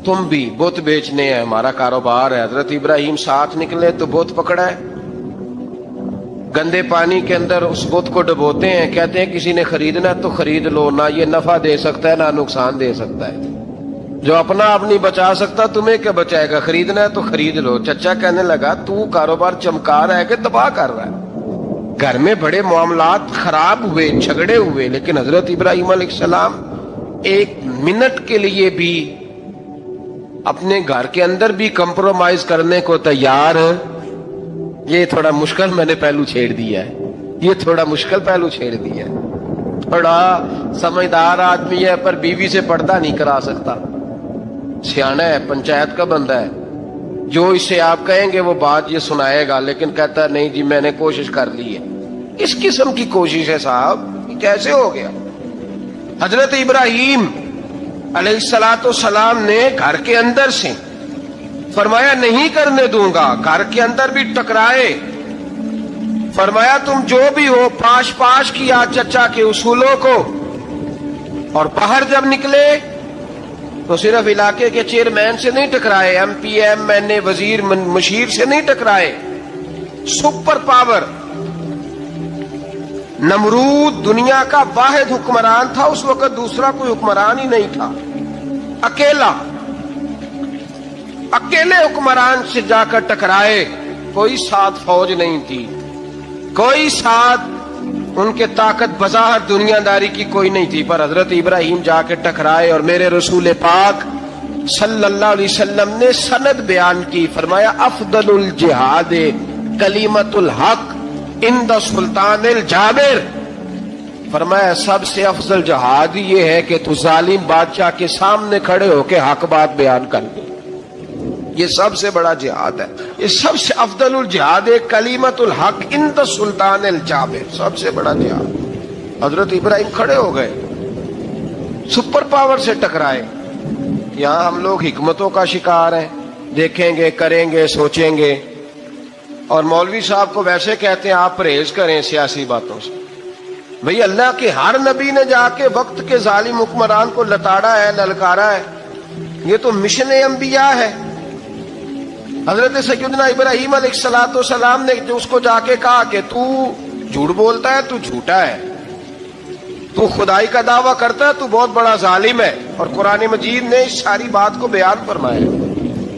تم بھی بت بیچنے ہیں ہمارا کاروبار ہے حضرت ابراہیم ساتھ نکلے تو بت پکڑا ہے گندے پانی کے اندر اس بت کو ڈبوتے ہیں کہتے ہیں کسی نے خریدنا ہے تو خرید لو نہ یہ نفع دے سکتا ہے نہ نقصان دے سکتا ہے جو اپنا آپ نہیں بچا سکتا تمہیں کیا بچائے گا خریدنا ہے تو خرید لو چچا کہنے لگا تو کاروبار چمکا رہا ہے کہ تباہ کر رہا ہے گھر میں بڑے معاملات خراب ہوئے جھگڑے ہوئے لیکن حضرت ابراہیم علیہ السلام ایک منٹ کے لیے بھی اپنے گھر کے اندر بھی کمپرومائز کرنے کو تیار یہ تھوڑا مشکل میں نے پہلو چھیڑ دیا ہے یہ تھوڑا مشکل پہلو چھیڑ دیا ہے تھوڑا سمجھدار آدمی ہے پر بیوی سے پردہ نہیں کرا سکتا سیانا ہے پنچایت کا بندہ ہے جو اسے آپ کہیں گے وہ بات یہ سنائے گا، لیکن کہتا ہے نہیں جی میں نے کوشش کر لی ہے۔ کس قسم کی کوشش ہے صاحب، یہ کیسے ہو گیا؟ حضرت ابراہیم علیہ السلام نے گھر کے اندر سے فرمایا نہیں کرنے دوں گا، گھر کے اندر بھی ٹکرائے، فرمایا تم جو بھی ہو پاش پاش کیا چچا کے اصولوں کو، اور باہر جب نکلے تو صرف علاقے کے چیئرمین سے نہیں ٹکرائے، ایم پی ایم این اے وزیر مشیر سے نہیں ٹکرائے، سپر پاور نمرود دنیا کا واحد حکمران تھا اس وقت، دوسرا کوئی حکمران ہی نہیں تھا، اکیلے حکمران سے جا کر ٹکرائے، کوئی ساتھ فوج نہیں تھی، کوئی ساتھ ان کے طاقت بظاہر دنیا داری کی کوئی نہیں تھی، پر حضرت ابراہیم جا کے ٹکرائے، اور میرے رسول پاک صلی اللہ علیہ وسلم نے سند بیان کی، فرمایا افضل الجہاد کلمۃ الحق عند سلطان الجابر، فرمایا سب سے افضل جہاد یہ ہے کہ تو ظالم بادشاہ کے سامنے کھڑے ہو کے حق بات بیان کر دے، یہ سب سے بڑا جہاد ہے، یہ سب سے افضل الجہاد کلمۃ الحق عند سلطان الجابر، سب سے بڑا جہاد۔ حضرت ابراہیم کھڑے ہو گئے، سپر پاور سے ٹکرائے۔ یہاں ہم لوگ حکمتوں کا شکار ہیں، دیکھیں گے کریں گے سوچیں گے، اور مولوی صاحب کو ویسے کہتے ہیں آپ پرہیز کریں سیاسی باتوں سے۔ بھئی اللہ کے ہر نبی نے جا کے وقت کے ظالم حکمران کو لتاڑا ہے، للکارا ہے، یہ تو مشن انبیاء ہے۔ حضرت سیدنا ابراہیم علیہ السلام نے جو اس کو جا کے کہا کہ تو جھوٹ بولتا ہے، تو جھوٹا ہے، تو خدائی کا دعویٰ کرتا ہے، تو بہت بڑا ظالم ہے، اور قرآن مجید نے اس ساری بات کو بیان فرمایا۔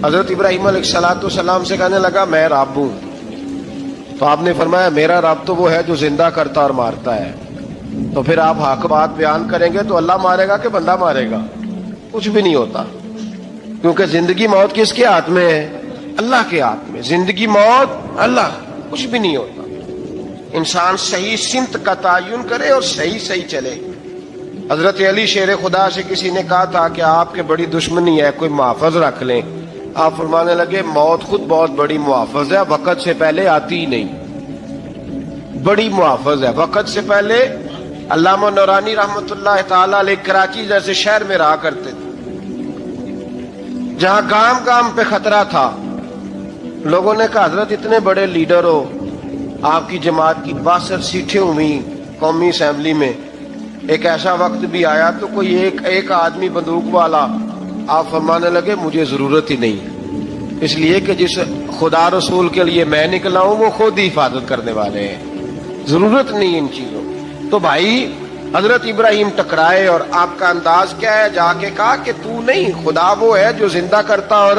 حضرت ابراہیم علیہ السلام سے کہنے لگا میں رب ہوں، تو آپ نے فرمایا میرا رب تو وہ ہے جو زندہ کرتا اور مارتا ہے، تو پھر آپ حق بات بیان کریں گے تو اللہ مارے گا کہ بندہ مارے گا؟ کچھ بھی نہیں ہوتا، کیونکہ زندگی موت کس کے ہاتھ میں ہے؟ اللہ کے ہاتھ میں، زندگی موت اللہ، کچھ بھی نہیں ہوتا۔ انسان صحیح سمت کا تعین کرے اور صحیح چلے۔ حضرت علی شیر خدا سے کسی نے کہا تھا کہ آپ کے بڑی دشمنی ہے، کوئی محافظ رکھ لیں، آپ فرمانے لگے موت خود بہت بڑی محافظ ہے، وقت سے پہلے آتی ہی نہیں، بڑی محافظ ہے، وقت سے پہلے۔ علامہ نورانی رحمت اللہ تعالی علیہ کراچی جیسے شہر میں رہا کرتے تھے، جہاں گام گام پہ خطرہ تھا، لوگوں نے کہا حضرت اتنے بڑے لیڈر ہو، آپ کی جماعت کی 62 سیٹیں ہوئی قومی اسمبلی میں، ایک ایسا وقت بھی آیا تو کوئی ایک آدمی بندوق والا، آپ فرمانے لگے مجھے ضرورت ہی نہیں، اس لیے کہ جس خدا رسول کے لیے میں نکلا ہوں وہ خود ہی حفاظت کرنے والے ہیں، ضرورت نہیں ان چیزوں۔ تو بھائی حضرت ابراہیم ٹکرائے، اور آپ کا انداز کیا ہے؟ جا کے کہا کہ تو نہیں، خدا وہ ہے جو زندہ کرتا، اور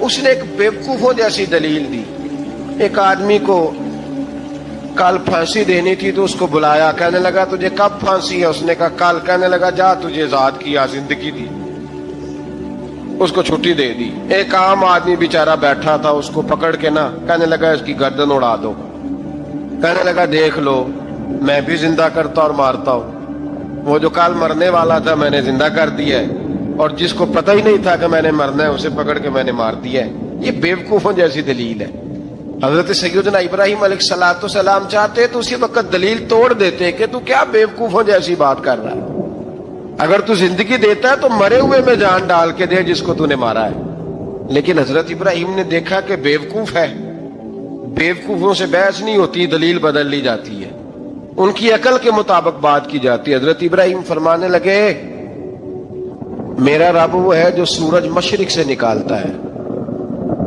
اس نے ایک بیوقوفوں جیسی دلیل دی۔ ایک آدمی کو کل پھانسی دینی تھی تو اس کو بلایا، کہنے لگا تجھے کب پھانسی ہے؟ اس نے کہا کل، کہنے لگا جا تجھے آزاد کیا، زندگی دی، اس کو چھٹی دے دی۔ ایک عام آدمی بیچارہ بیٹھا تھا، اس کو پکڑ کے نا کہنے لگا اس کی گردن اڑا دو، کہنے لگا دیکھ لو میں بھی زندہ کرتا اور مارتا ہوں، وہ جو کل مرنے والا تھا میں نے زندہ کر دیا ہے، اور جس کو پتہ ہی نہیں تھا کہ میں نے مرنا ہے اسے پکڑ کے میں نے مار دیا ہے۔ یہ بیوقوفوں جیسی دلیل ہے۔ حضرت سیدنا ابراہیم علیہ السلام چاہتے تو اسی وقت دلیل توڑ دیتے کہ تو کیا بیوقوفوں جیسی بات کر رہا ہے، اگر تو زندگی دیتا ہے تو مرے ہوئے میں جان ڈال کے دے جس کو تو نے مارا ہے۔ لیکن حضرت ابراہیم نے دیکھا کہ بیوقوف ہے، بیوقوفوں سے بحث نہیں ہوتی، دلیل بدل لی جاتی ہے، ان کی عقل کے مطابق بات کی جاتی ہے۔ حضرت ابراہیم فرمانے لگے میرا رب وہ ہے جو سورج مشرق سے نکالتا ہے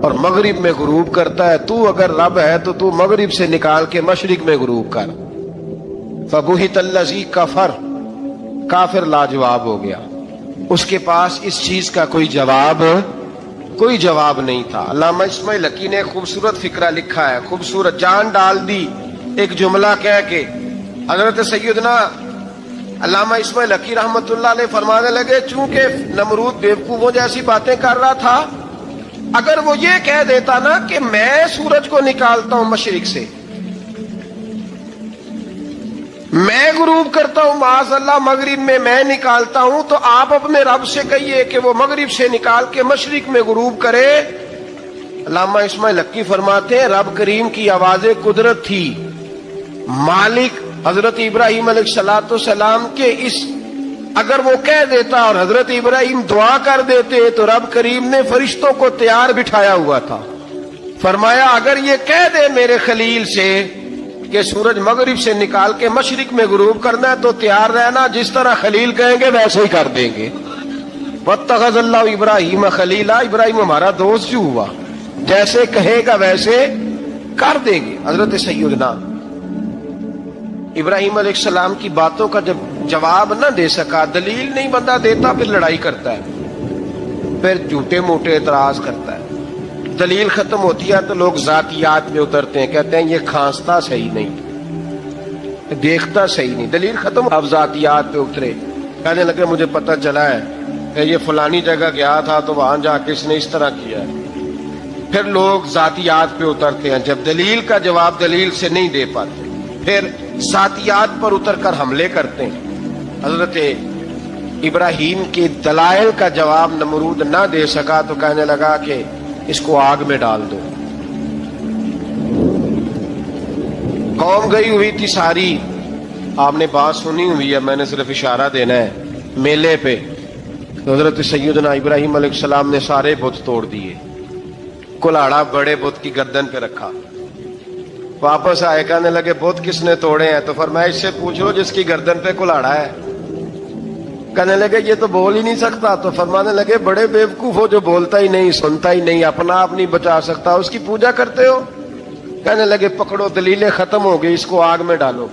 اور مغرب میں غروب کرتا ہے، تو اگر رب ہے تو تو مغرب سے نکال کے مشرق میں غروب کر۔ فبہت الذی کفر، کافر لاجواب ہو گیا، اس کے پاس اس چیز کا کوئی جواب نہیں تھا۔ علامہ اسماعیل حقی نے خوبصورت فقرہ لکھا ہے، خوبصورت، جان ڈال دی ایک جملہ کہہ کے۔ حضرت سیدنا علامہ اسماعیل حقی رحمت اللہ علیہ فرمانے لگے چونکہ نمرود بیوقوفوں جیسی باتیں کر رہا تھا، اگر وہ یہ کہہ دیتا نا کہ میں سورج کو نکالتا ہوں مشرق سے، میں غروب کرتا ہوں معاذ اللہ مغرب میں نکالتا ہوں، تو آپ اپنے رب سے کہیے کہ وہ مغرب سے نکال کے مشرق میں غروب کرے، علامہ اسماعیل حقی فرماتے ہیں رب کریم کی آواز قدرت تھی، مالک حضرت ابراہیم علیہ السلام کے اس اگر وہ کہہ دیتا اور حضرت ابراہیم دعا کر دیتے تو رب کریم نے فرشتوں کو تیار بٹھایا ہوا تھا. فرمایا اگر یہ کہہ دے میرے خلیل سے کہ سورج مغرب سے نکال کے مشرق میں غروب کرنا ہے تو تیار رہنا، جس طرح خلیل کہیں گے ویسے ہی کر دیں گے. واتخذ اللہ ابراہیم خلیلا، ابراہیم ہمارا دوست جو ہوا، جیسے کہے گا ویسے کر دیں گے. حضرت سیدنا ابراہیم علیہ السلام کی باتوں کا جب جواب نہ دے سکا، دلیل نہیں بندہ دیتا، پھر لڑائی کرتا ہے، پھر جھوٹے موٹے اعتراض کرتا ہے. دلیل ختم ہوتی ہے تو لوگ ذاتیات میں اترتے ہیں، کہتے ہیں یہ کھانستا صحیح نہیں، دیکھتا صحیح نہیں. دلیل ختم، اب ذاتیات پہ اترے، کہنے لگے مجھے پتہ چلا ہے کہ یہ فلانی جگہ گیا تھا تو وہاں جا کے اس نے اس طرح کیا ہے. پھر لوگ ذاتیات پہ اترتے ہیں، جب دلیل کا جواب دلیل سے نہیں دے پاتے پھر ذاتیات پر اتر کر حملے کرتے ہیں. حضرت ابراہیم کے دلائل کا جواب نمرود نہ دے سکا تو کہنے لگا کہ اس کو آگ میں ڈال دو. قوم گئی ہوئی تھی ساری، آپ نے بات سنی ہوئی ہے، میں نے صرف اشارہ دینا ہے. میلے پہ حضرت سیدنا ابراہیم علیہ السلام نے سارے بت توڑ دیے، کلاڑا بڑے بت کی گردن پہ رکھا. واپس آئے کہنے لگے بت کس نے توڑے ہیں؟ تو فرمایا اس سے پوچھ لو جس کی گردن پہ کلاڑا ہے. کہنے لگے یہ تو بول ہی نہیں سکتا. تو فرمانے لگے بڑے بیوقوف ہو، جو بولتا ہی نہیں، سنتا ہی نہیں، اپنا آپ نہیں بچا سکتا، اس کی پوجا کرتے ہو. کہنے لگے پکڑو، دلیلیں ختم ہو گئی، اس کو آگ میں ڈالو.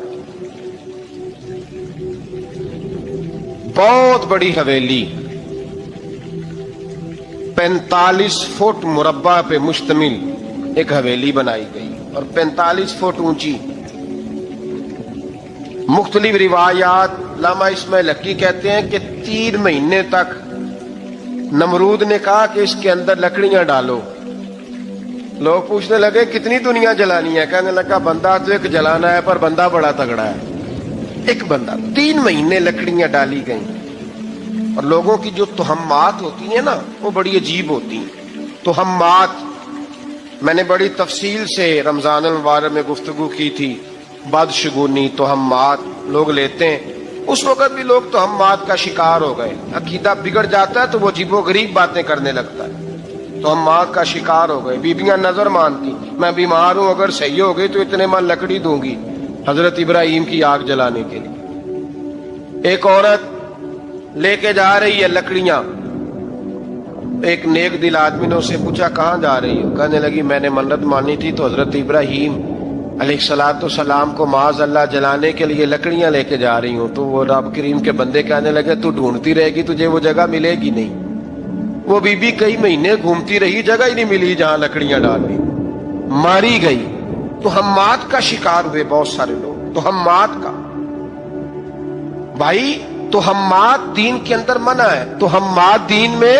بہت بڑی حویلی 45 فٹ مربع پہ مشتمل ایک حویلی بنائی گئی اور 45 فٹ اونچی. مختلف روایات، علامہ اسماعیل حقی کہتے ہیں کہ 3 مہینے تک نمرود نے کہا کہ اس کے اندر لکڑیاں ڈالو. لوگ پوچھنے لگے کتنی دنیا جلانی ہے؟ کہنے لگا بندہ تو ایک جلانا ہے، پر بندہ بڑا تگڑا ہے، ایک بندہ. 3 مہینے لکڑیاں ڈالی گئیں. اور لوگوں کی جو تہمات ہوتی ہیں نا وہ بڑی عجیب ہوتی ہیں. تہمات میں نے بڑی تفصیل سے رمضان المبارک میں گفتگو کی تھی. بدشگونی، تہمات لوگ لیتے ہیں. اس وقت بھی لوگ تہمات کا شکار ہو گئے. عقیدہ بگڑ جاتا ہے تو وہ عجیب و غریب باتیں کرنے لگتا ہے. تہمات کا شکار ہو گئے. بیبیاں نظر مانتی، میں بیمار ہوں، اگر صحیح ہو گئی تو اتنے من لکڑی دوں گی حضرت ابراہیم کی آگ جلانے کے لیے. ایک عورت لے کے جا رہی ہے لکڑیاں. ایک نیک دل آدمی نے اسے پوچھا کہاں جا رہی ہو؟ کہنے لگی میں نے منت مانی تھی تو حضرت ابراہیم علیہ السلام کو معاذ اللہ جلانے کے لیے لکڑیاں لے کے جا رہی ہوں. تو وہ رب کریم کے بندے کہنے لگے تو ڈھونڈتی رہے گی، تجھے وہ جگہ ملے گی نہیں. وہ بی بی کئی مہینے گھومتی رہی، جگہ ہی نہیں ملی جہاں لکڑیاں ڈالنی، ماری گئی. تہمات کا شکار ہوئے بہت سارے لوگ. تہمات کا بھائی، تہمات دین کے اندر منع ہے. تہمات دین میں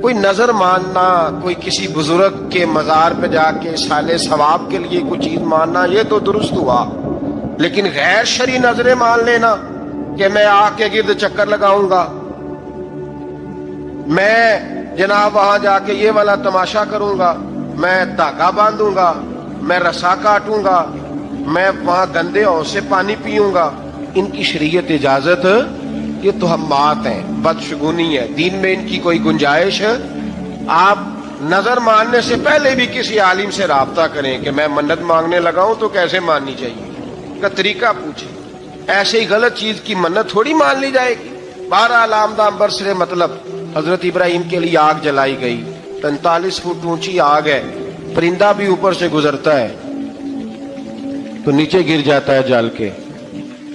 کوئی نظر ماننا، کوئی کسی بزرگ کے مزار پہ جا کے سالے ثواب کے لیے کوئی چیز ماننا، یہ تو درست ہوا. لیکن غیر شرعی نظریں مان لینا کہ میں آگ کے گرد چکر لگاؤں گا، میں جناب وہاں جا کے یہ والا تماشا کروں گا، میں دھاگا باندھوں گا، میں رسا کاٹوں گا، میں وہاں گندے ہاؤس سے پانی پیوں گا، ان کی شریعت اجازت؟ یہ تہمات ہیں، بدشگونی ہے. دین میں ان کی کوئی گنجائش ہے؟ آپ نظر ماننے سے پہلے بھی کسی عالم سے رابطہ کریں کہ میں منت مانگنے لگا ہوں تو کیسے ماننی چاہیے کا طریقہ پوچھیں. ایسے ہی غلط چیز کی منت تھوڑی مان لی جائے گی. 12 آمدہ برسرے مطلب حضرت ابراہیم کے لیے آگ جلائی گئی. 45 فٹ اونچی آگ ہے، پرندہ بھی اوپر سے گزرتا ہے تو نیچے گر جاتا ہے جل کے.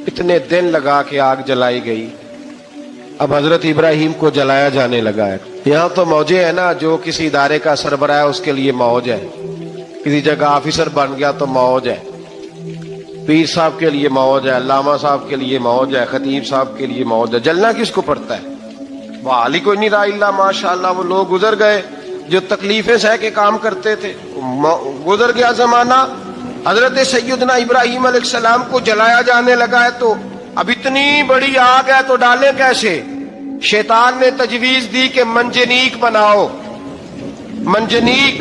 اتنے دن لگا کے آگ جلائی گئی. اب حضرت ابراہیم کو جلایا جانے لگا ہے. یہاں تو موجیں ہیں نا، جو کسی ادارے کا سربراہ ہے اس کے لیے موج ہے، کسی جگہ آفیسر بن گیا تو موج ہے، پیر صاحب کے لیے موج ہے، علامہ صاحب کے لیے موج ہے، خطیب صاحب کے لیے موج ہے. جلنا کس کو پڑتا ہے؟ وہاں کوئی نہیں رہا اللہ ماشاءاللہ. وہ لوگ گزر گئے جو تکلیفیں سہ کے کام کرتے تھے، گزر گیا زمانہ. حضرت سیدنا ابراہیم علیہ السلام کو جلایا جانے لگا ہے تو اب اتنی بڑی آگ ہے تو ڈالیں کیسے؟ شیطان نے تجویز دی کہ منجنیق بناؤ. منجنیق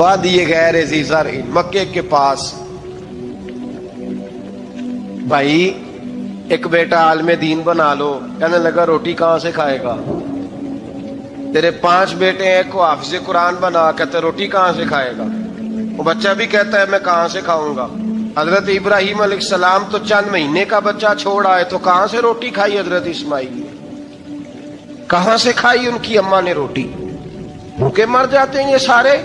وادی غیر ذی زرع مکے کے پاس بھائی ایک بیٹا عالم دین بنا لو، کہنے لگا روٹی کہاں سے کھائے گا؟ تیرے 5 بیٹے ہیں، کو حافظ قرآن بنا، کہتے روٹی کہاں سے کھائے گا؟ وہ بچہ بھی کہتا ہے میں کہاں سے کھاؤں گا؟ حضرت ابراہیم علیہ السلام تو چند مہینے کا بچہ چھوڑ آئے، تو کہاں سے روٹی کھائی حضرت اسماعیل نے؟ کہاں سے کھائی ان کی اماں نے روٹی؟ بھوکے مر جاتے ہیں یہ سارے۔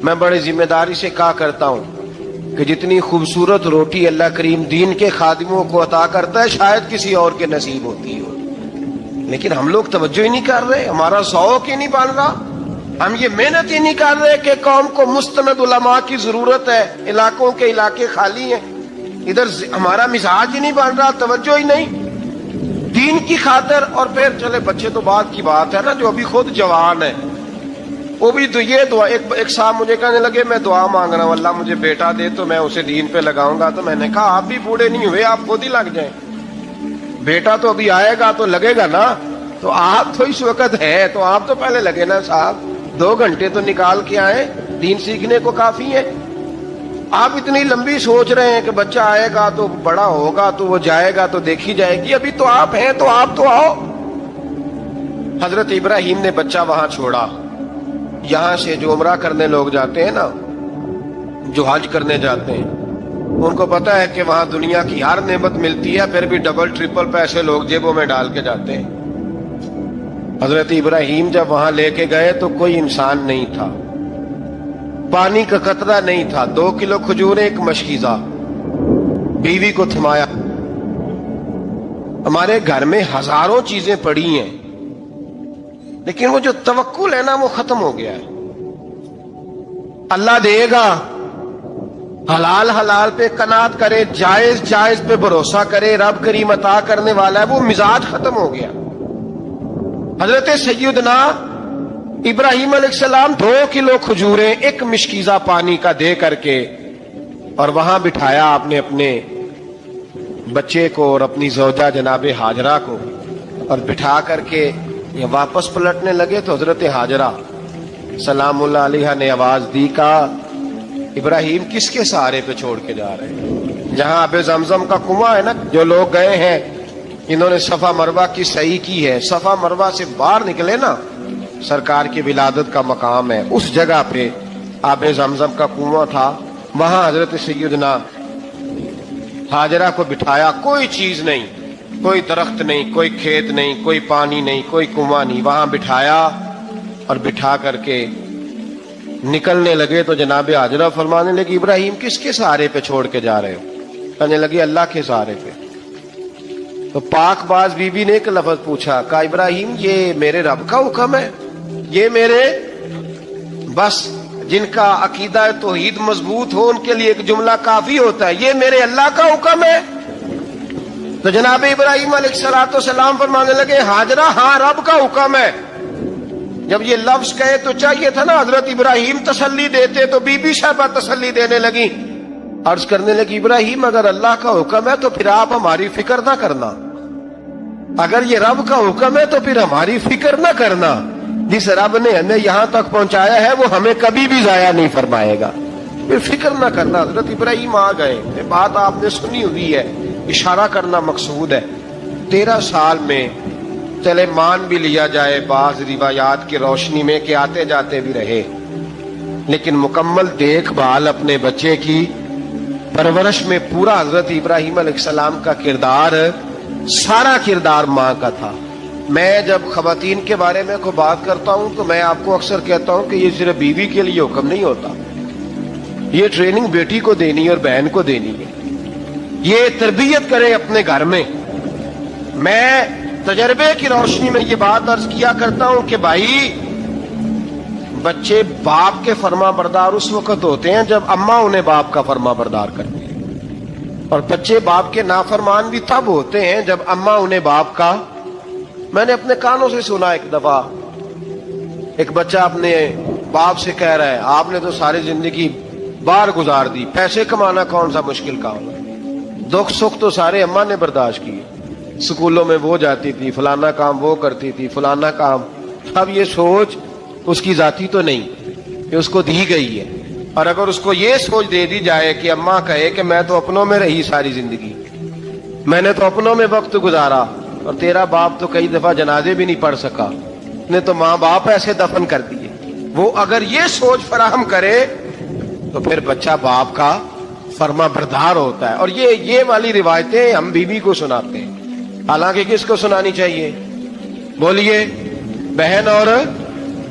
میں بڑے ذمہ داری سے کہا کرتا ہوں کہ جتنی خوبصورت روٹی اللہ کریم دین کے خادموں کو عطا کرتا ہے شاید کسی اور کے نصیب ہوتی ہو، لیکن ہم لوگ توجہ ہی نہیں کر رہے، ہمارا ذوق ہی نہیں بن رہا، ہم یہ محنت ہی نہیں کر رہے کہ قوم کو مستند علماء کی ضرورت ہے، علاقوں کے علاقے خالی ہیں، ادھر ہمارا مزاج ہی نہیں بن رہا، توجہ ہی نہیں دین کی خاطر۔ اور پھر چلے بچے تو بعد کی بات ہے نا، جو ابھی خود جوان ہے وہ بھی تو یہ دعا، ایک صاحب مجھے کہنے لگے میں دعا مانگ رہا ہوں اللہ مجھے بیٹا دے تو میں اسے دین پہ لگاؤں گا، تو میں نے کہا آپ بھی بوڑھے نہیں ہوئے، آپ خود ہی لگ جائیں، بیٹا تو ابھی آئے گا تو لگے گا نا، تو آپ تو اس وقت ہے تو آپ تو پہلے لگے نا صاحب، 2 گھنٹے تو نکال کے آئے، دین سیکھنے کو کافی ہے۔ آپ اتنی لمبی سوچ رہے ہیں کہ بچہ آئے گا تو بڑا ہوگا تو وہ جائے گا تو دیکھی جائے گی، ابھی تو آپ ہیں تو آپ تو آؤ۔ حضرت ابراہیم نے بچہ وہاں چھوڑا، یہاں سے جو عمرہ کرنے لوگ جاتے ہیں نا، جو حج کرنے جاتے ہیں، ان کو پتا ہے کہ وہاں دنیا کی ہر نعمت ملتی ہے، پھر بھی ڈبل ٹرپل پیسے لوگ جیبوں میں ڈال کے جاتے ہیں۔ حضرت ابراہیم جب وہاں لے کے گئے تو کوئی انسان نہیں تھا، پانی کا قطرہ نہیں تھا، 2 کلو کھجوریں، ایک مشکیزہ، بیوی کو تھمایا۔ ہمارے گھر میں ہزاروں چیزیں پڑی ہیں لیکن وہ جو توکل ہے نا وہ ختم ہو گیا ہے۔ اللہ دے گا، حلال حلال پہ قناعت کرے، جائز جائز پہ بھروسہ کرے، رب کریم عطا کرنے والا ہے، وہ مزاج ختم ہو گیا۔ حضرت سیدنا ابراہیم علیہ السلام 2 کلو کھجوریں، ایک مشکیزہ پانی کا دے کر کے، اور وہاں بٹھایا آپ نے اپنے بچے کو اور اپنی زوجہ جناب ہاجرہ کو، اور بٹھا کر کے یہ واپس پلٹنے لگے تو حضرت ہاجرہ سلام اللہ علیہ نے آواز دی، کہا ابراہیم کس کے سہارے پہ چھوڑ کے جا رہے ہیں؟ جہاں آب زمزم کا کنواں ہے نا، جو لوگ گئے ہیں انہوں نے صفا مروہ کی صحیح کی ہے، صفا مروہ سے باہر نکلے نا، سرکار کی ولادت کا مقام ہے، اس جگہ پہ آب زمزم کا کنواں تھا، وہاں حضرت سیدنا ہاجرہ کو بٹھایا، کوئی چیز نہیں، کوئی درخت نہیں، کوئی کھیت نہیں، کوئی پانی نہیں، کوئی کنواں نہیں، وہاں بٹھایا اور بٹھا کر کے نکلنے لگے تو جناب ہاجرہ فرمانے لگی ابراہیم کس کے سہارے پہ چھوڑ کے جا رہے ہو؟ کہنے لگی اللہ کے سہارے پہ۔ تو پاک باز بی بی نے ایک لفظ پوچھا، کہا ابراہیم یہ میرے رب کا حکم ہے، یہ میرے بس جن کا عقیدہ توحید مضبوط ہو ان کے لیے ایک جملہ کافی ہوتا ہے، یہ میرے اللہ کا حکم ہے؟ تو جناب ابراہیم علیہ السلام فرمانے لگے ہاجرہ ہاں رب کا حکم ہے۔ جب یہ لفظ کہے تو چاہیے تھا نا حضرت ابراہیم تسلی دیتے، تو بی بی صاحبہ تسلی دینے لگی، عرض کرنے لگی ابراہیم اگر اللہ کا حکم ہے تو پھر آپ ہماری فکر نہ کرنا، اگر یہ رب کا حکم ہے تو پھر ہماری فکر نہ کرنا، جس رب نے ہمیں یہاں تک پہنچایا ہے وہ ہمیں کبھی بھی ضائع نہیں فرمائے گا، پھر فکر نہ کرنا۔ حضرت ابراہیم آ گئے، یہ بات آپ نے سنی ہوئی ہے، اشارہ کرنا مقصود ہے۔ 13 سال میں چلے مان بھی لیا جائے بعض روایات کی روشنی میں کہ آتے جاتے بھی رہے، لیکن مکمل دیکھ بھال اپنے بچے کی پرورش میں پورا حضرت ابراہیم علیہ السلام کا کردار، سارا کردار ماں کا تھا۔ میں جب خواتین کے بارے میں کوئی بات کرتا ہوں تو میں آپ کو اکثر کہتا ہوں کہ یہ صرف بیوی کے لیے حکم نہیں ہوتا، یہ ٹریننگ بیٹی کو دینی ہے اور بہن کو دینی ہے، یہ تربیت کرے اپنے گھر میں۔ میں تجربے کی روشنی میں یہ بات عرض کیا کرتا ہوں کہ بھائی بچے باپ کے فرما بردار اس وقت ہوتے ہیں جب اماں انہیں باپ کا فرما بردار کرتی ہیں، اور بچے باپ کے نافرمان بھی تب ہوتے ہیں جب اماں انہیں باپ کا۔ میں نے اپنے کانوں سے سنا ایک دفعہ ایک بچہ اپنے باپ سے کہہ رہا ہے آپ نے تو ساری زندگی باہر گزار دی، پیسے کمانا کون سا مشکل کام ہے، دکھ سکھ تو سارے اماں نے برداشت کیے، سکولوں میں وہ جاتی تھی، فلانا کام وہ کرتی تھی، فلانا کام۔ اب یہ سوچ اس کی ذاتی تو نہیں، یہ اس کو دی گئی ہے. اور اگر اس کو یہ سوچ دے دی جائے کہ اماں کہے کہ میں تو اپنوں میں رہی ساری زندگی, میں نے تو اپنوں میں وقت گزارا, اور تیرا باپ تو کئی دفعہ جنازے بھی نہیں پڑھ سکا, نے تو ماں باپ ایسے دفن کر دیے, وہ اگر یہ سوچ فراہم کرے تو پھر بچہ باپ کا فرما بردار ہوتا ہے. اور یہ والی روایتیں ہم بیوی کو سناتے ہیں, حالانکہ کس کو سنانی چاہیے؟ بولیے. بہن اور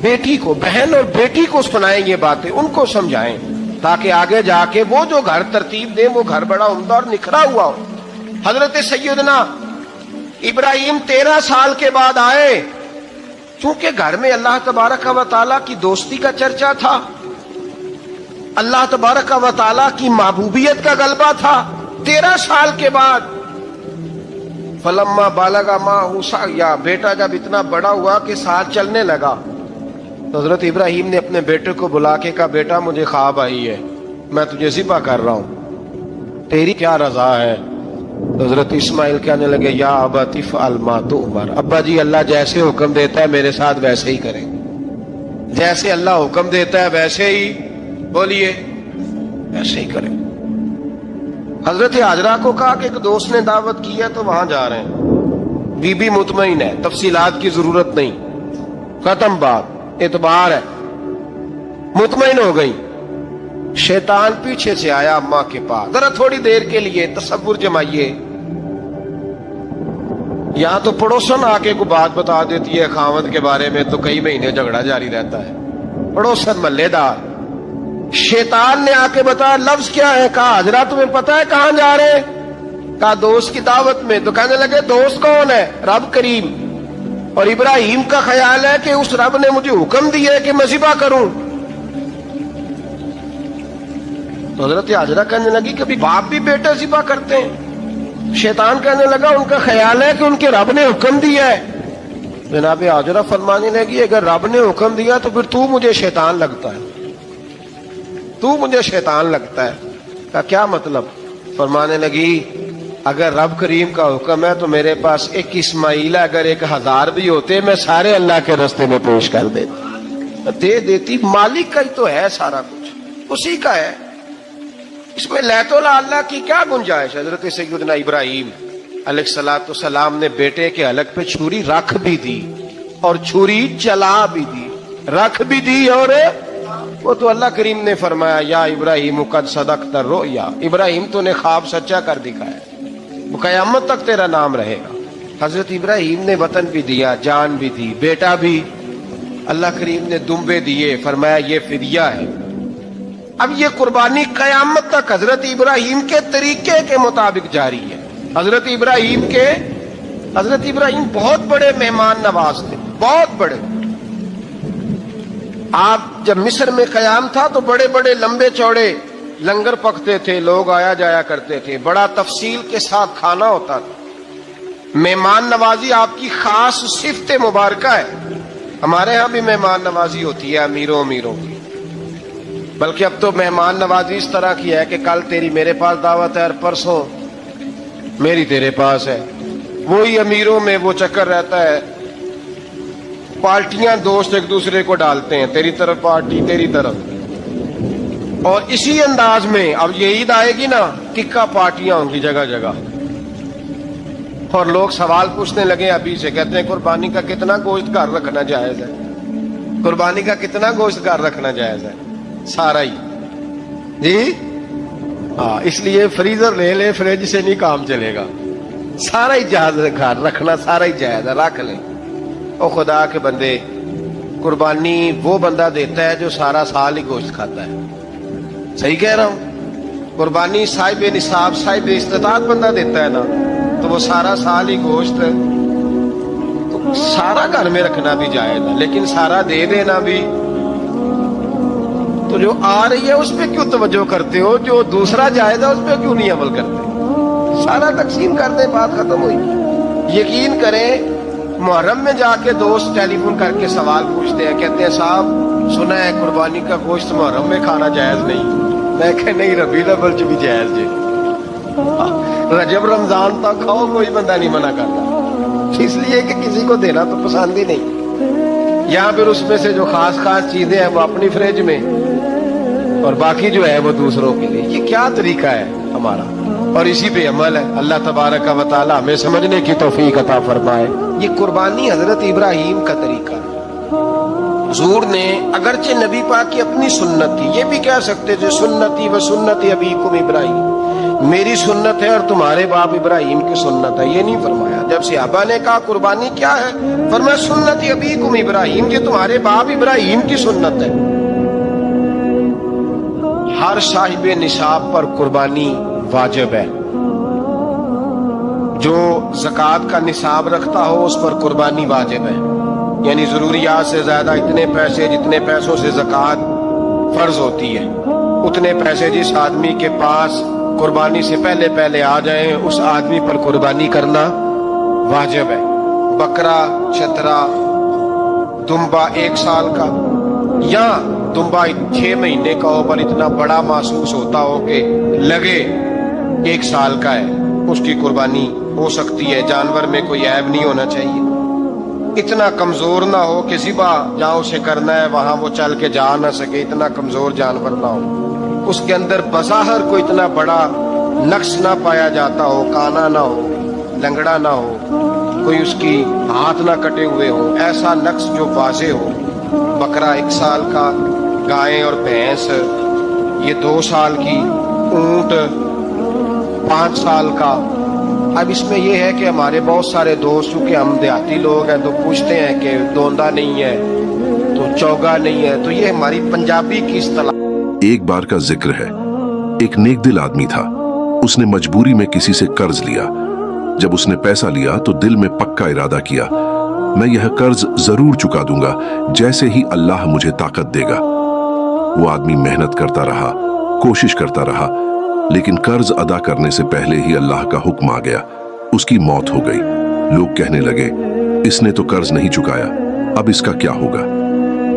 بیٹی کو, بہن اور بیٹی کو سنائیں یہ باتیں, ان کو سمجھائیں, تاکہ آگے جا کے وہ جو گھر ترتیب دیں وہ گھر بڑا عمدہ اور نکھرا ہوا ہو. حضرت سیدنا ابراہیم 13 سال کے بعد آئے, چونکہ گھر میں اللہ تبارک و تعالیٰ کی دوستی کا چرچا تھا, اللہ تبارک و تعالیٰ کی محبوبیت کا غلبہ تھا. 13 سال کے بعد فلما بالغ معه السعی, بیٹا جب اتنا بڑا ہوا کہ ساتھ چلنے لگا, تو حضرت ابراہیم نے اپنے بیٹے کو بلا کے کہا, بیٹا مجھے خواب آئی ہے, میں تجھے ذبح کر رہا ہوں, تیری کیا رضا ہے؟ تو حضرت اسماعیل کہنے لگے, یا ابت افعل ما تؤمر, ابا جی اللہ جیسے حکم دیتا ہے میرے ساتھ ویسے ہی کریں, جیسے اللہ حکم دیتا ہے ویسے ہی, بولیے, ایسے ہی کریں. حضرت ہاجرہ کو کہا کہ ایک دوست نے دعوت کی ہے تو وہاں جا رہے ہیں. بی بی مطمئن ہے, تفصیلات کی ضرورت نہیں, ختم بات, اعتبار ہے, مطمئن ہو گئی. شیطان پیچھے سے آیا اماں کے پاس, ذرا تھوڑی دیر کے لیے تصور جمائیے, یہاں تو پڑوسن آ کے کوئی بات بتا دیتی ہے خاوند کے بارے میں تو کئی مہینے جھگڑا جاری رہتا ہے, پڑوسن محلے دار. شیطان نے آ کے بتایا لفظ کیا ہے, کہا حاجرہ تمہیں پتا ہے کہاں جا رہے ہیں؟ کہا دوست کی دعوت میں. تو کہنے لگے دوست کون ہے؟ رب کریم. اور ابراہیم کا خیال ہے کہ اس رب نے مجھے حکم دیا ہے کہ میں ذبح کروں. تو حضرت ہاجرہ کہنے لگی کبھی باپ بھی بیٹا ذبح کرتے ہیں؟ شیطان کہنے لگا ان کا خیال ہے کہ ان کے رب نے حکم دیا ہے. جناب ہاجرہ فرمانے لگی اگر رب نے حکم دیا تو پھر تو مجھے شیطان لگتا ہے, تو مجھے شیطان لگتا ہے. کا کیا مطلب؟ فرمانے لگی اگر رب کریم کا حکم ہے تو میرے پاس ایک اسماعیل ہے, اگر 1000 بھی ہوتے میں سارے اللہ کے راستے میں پیش کر دے دیتی. مالک کا ہی تو ہے سارا کچھ, اسی کا ہے, اس میں لیت اللہ کی کیا گنجائش؟ حضرت سیدنا ابراہیم علیہ الصلوۃ والسلام نے بیٹے کے حلق پہ چھری رکھ بھی دی اور چھری چلا بھی دی, رکھ بھی دی, اور وہ تو اللہ کریم نے فرمایا یا ابراہیم قد صدقت الرؤیا, ابراہیم تو نے خواب سچا کر دکھایا, وہ قیامت تک تیرا نام رہے گا. حضرت ابراہیم نے وطن بھی دیا, جان بھی دی, بیٹا بھی, اللہ کریم نے دمبے دیے, فرمایا یہ فدیہ ہے. اب یہ قربانی قیامت تک حضرت ابراہیم کے طریقے کے مطابق جاری ہے. حضرت ابراہیم بہت بڑے مہمان نواز تھے, بہت بڑے. آپ جب مصر میں قیام تھا تو بڑے بڑے لمبے چوڑے لنگر پکتے تھے, لوگ آیا جایا کرتے تھے, بڑا تفصیل کے ساتھ کھانا ہوتا تھا. مہمان نوازی آپ کی خاص صفت مبارکہ ہے. ہمارے ہاں بھی مہمان نوازی ہوتی ہے امیروں کی, بلکہ اب تو مہمان نوازی اس طرح کی ہے کہ کل تیری میرے پاس دعوت ہے اور پرسوں میری تیرے پاس ہے. وہی امیروں میں وہ چکر رہتا ہے, پارٹیاں دوست ایک دوسرے کو ڈالتے ہیں, تیری طرف پارٹی تیری طرف, اور اسی انداز میں اب یہ عید آئے گی نا, ٹکا پارٹیاں ہوں گی جگہ جگہ. اور لوگ سوال پوچھنے لگے ابھی سے, کہتے ہیں قربانی کا کتنا گوشت گھر رکھنا جائز ہے, قربانی کا کتنا گوشت گھر رکھنا جائز ہے؟ سارا ہی جی, ہاں, اس لیے فریزر لے لے, فریج سے نہیں کام چلے گا, سارا ہی جائز ہے, گھر رکھنا سارا ہی جائز ہے, رکھ لیں. او خدا کے بندے, قربانی وہ بندہ دیتا ہے جو سارا سال ہی گوشت کھاتا ہے. صحیح کہہ رہا ہوں؟ قربانی صاحب نصاب صاحب استطاعت بندہ دیتا ہے نا, تو وہ سارا سال ہی گوشت, تو سارا گھر میں رکھنا بھی جائز ہے, لیکن سارا دے دینا بھی. تو جو آ رہی ہے اس پہ کیوں توجہ کرتے ہو, جو دوسرا جائز ہے اس پہ کیوں نہیں عمل کرتے؟ سارا تقسیم کر دیں, بات ختم ہوئی. یقین کریں محرم میں جا کے دوست ٹیلی فون کر کے سوال پوچھتے ہیں, کہتے ہیں صاحب سنا ہے قربانی کا گوشت محرم میں کھانا جائز نہیں. میں کہ نہیں, ربیع الاول بھی جائز جی, رجب رمضان تک کھاؤ, کوئی بندہ نہیں منع کرتا, اس لیے کہ کسی کو دینا تو پسند ہی نہیں. یا پھر اس میں سے جو خاص خاص چیزیں ہیں وہ اپنی فریج میں اور باقی جو ہے وہ دوسروں کے لیے. یہ کیا طریقہ ہے ہمارا؟ اور اسی پہ عمل ہے. اللہ تبارک و تعالی ہمیں سمجھنے کی توفیق عطا فرمائے. یہ قربانی حضرت ابراہیم کا طریقہ ہے. حضور نے اگرچہ نبی پاک کی اپنی سنت تھی، یہ بھی کہہ سکتے تھے سنتی و سنتی ابیکم ابراہیم، میری سنت ہے اور تمہارے باپ ابراہیم کی سنت ہے. یہ نہیں فرمایا. جب صحابہ نے کہا قربانی کیا ہے، فرمایا سنتی ابیکم ابراہیم، یہ تمہارے باپ ابراہیم کی سنت ہے. ہر صاحب نصاب پر قربانی واجب ہے. جو زکوٰۃ کا نصاب رکھتا ہو اس پر قربانی واجب ہے. یعنی ضروریات سے زیادہ اتنے پیسے، جتنے پیسوں سے زکوٰۃ فرض ہوتی ہے، اتنے پیسے جس آدمی کے پاس قربانی سے پہلے پہلے آ جائیں اس آدمی پر قربانی کرنا واجب ہے. بکرا، چترا، دمبا 1 سال کا یا دمبا 6 مہینے کا ہو پر اتنا بڑا محسوس ہوتا ہو کہ لگے 1 سال کا ہے، اس کی قربانی ہو سکتی ہے. جانور میں کوئی عیب نہیں ہونا چاہیے. اتنا کمزور نہ ہو کہ ذبح جہاں اسے کرنا ہے وہاں وہ چل کے جا نہ سکے، اتنا کمزور جانور نہ ہو. اس کے اندر بظاہر کوئی اتنا بڑا نقص نہ پایا جاتا ہو، کانا نہ ہو، لنگڑا نہ ہو، کوئی اس کی ہاتھ نہ کٹے ہوئے ہو، ایسا نقص جو واضح ہو. بکرا 1 سال کا، گائے اور بھینس یہ 2 سال کی، اونٹ 5 سال کا. اب اس میں یہ ہے کہ ہمارے بہت سارے دوست چونکہ ہم دیہاتی لوگ ہیں تو پوچھتے ہیں کہ دوندا نہیں ہے تو چوگا نہیں ہے، تو یہ ہماری پنجابی کی اصطلاح. ایک بار کا ذکر ہے. ایک نیک دل آدمی تھا. اس نے مجبوری میں کسی سے قرض لیا. جب اس نے پیسہ لیا تو دل میں پکا ارادہ کیا، میں یہ قرض ضرور چکا دوں گا جیسے ہی اللہ مجھے طاقت دے گا. وہ آدمی محنت کرتا رہا، کوشش کرتا رہا، لیکن قرض ادا کرنے سے پہلے ہی اللہ کا حکم آ گیا. اس کی موت ہو گئی. لوگ کہنے لگے اس نے تو قرض نہیں چکایا، اب اس کا کیا ہوگا؟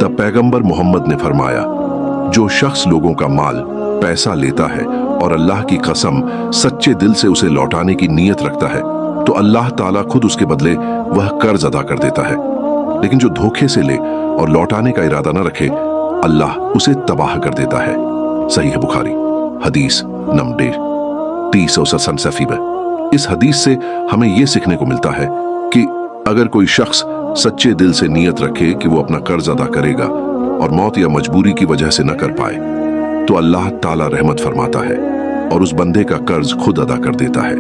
تب پیغمبر محمد نے فرمایا، جو شخص لوگوں کا مال، پیسہ لیتا ہے اور اللہ کی قسم سچے دل سے اسے لوٹانے کی نیت رکھتا ہے تو اللہ تعالیٰ خود اس کے بدلے وہ قرض ادا کر دیتا ہے. لیکن جو دھوکے سے لے اور لوٹانے کا ارادہ نہ رکھے، اللہ اسے تباہ کر دیتا ہے. صحیح بخاری حدیث نمبر 367 میں. اس حدیث سے ہمیں یہ سیکھنے کو ملتا ہے کہ اگر کوئی شخص سچے دل سے نیت رکھے کہ وہ اپنا قرض ادا کرے گا اور موت یا مجبوری کی وجہ سے نہ کر پائے تو اللہ تعالیٰ رحمت فرماتا ہے اور اس بندے کا قرض خود ادا کر دیتا ہے.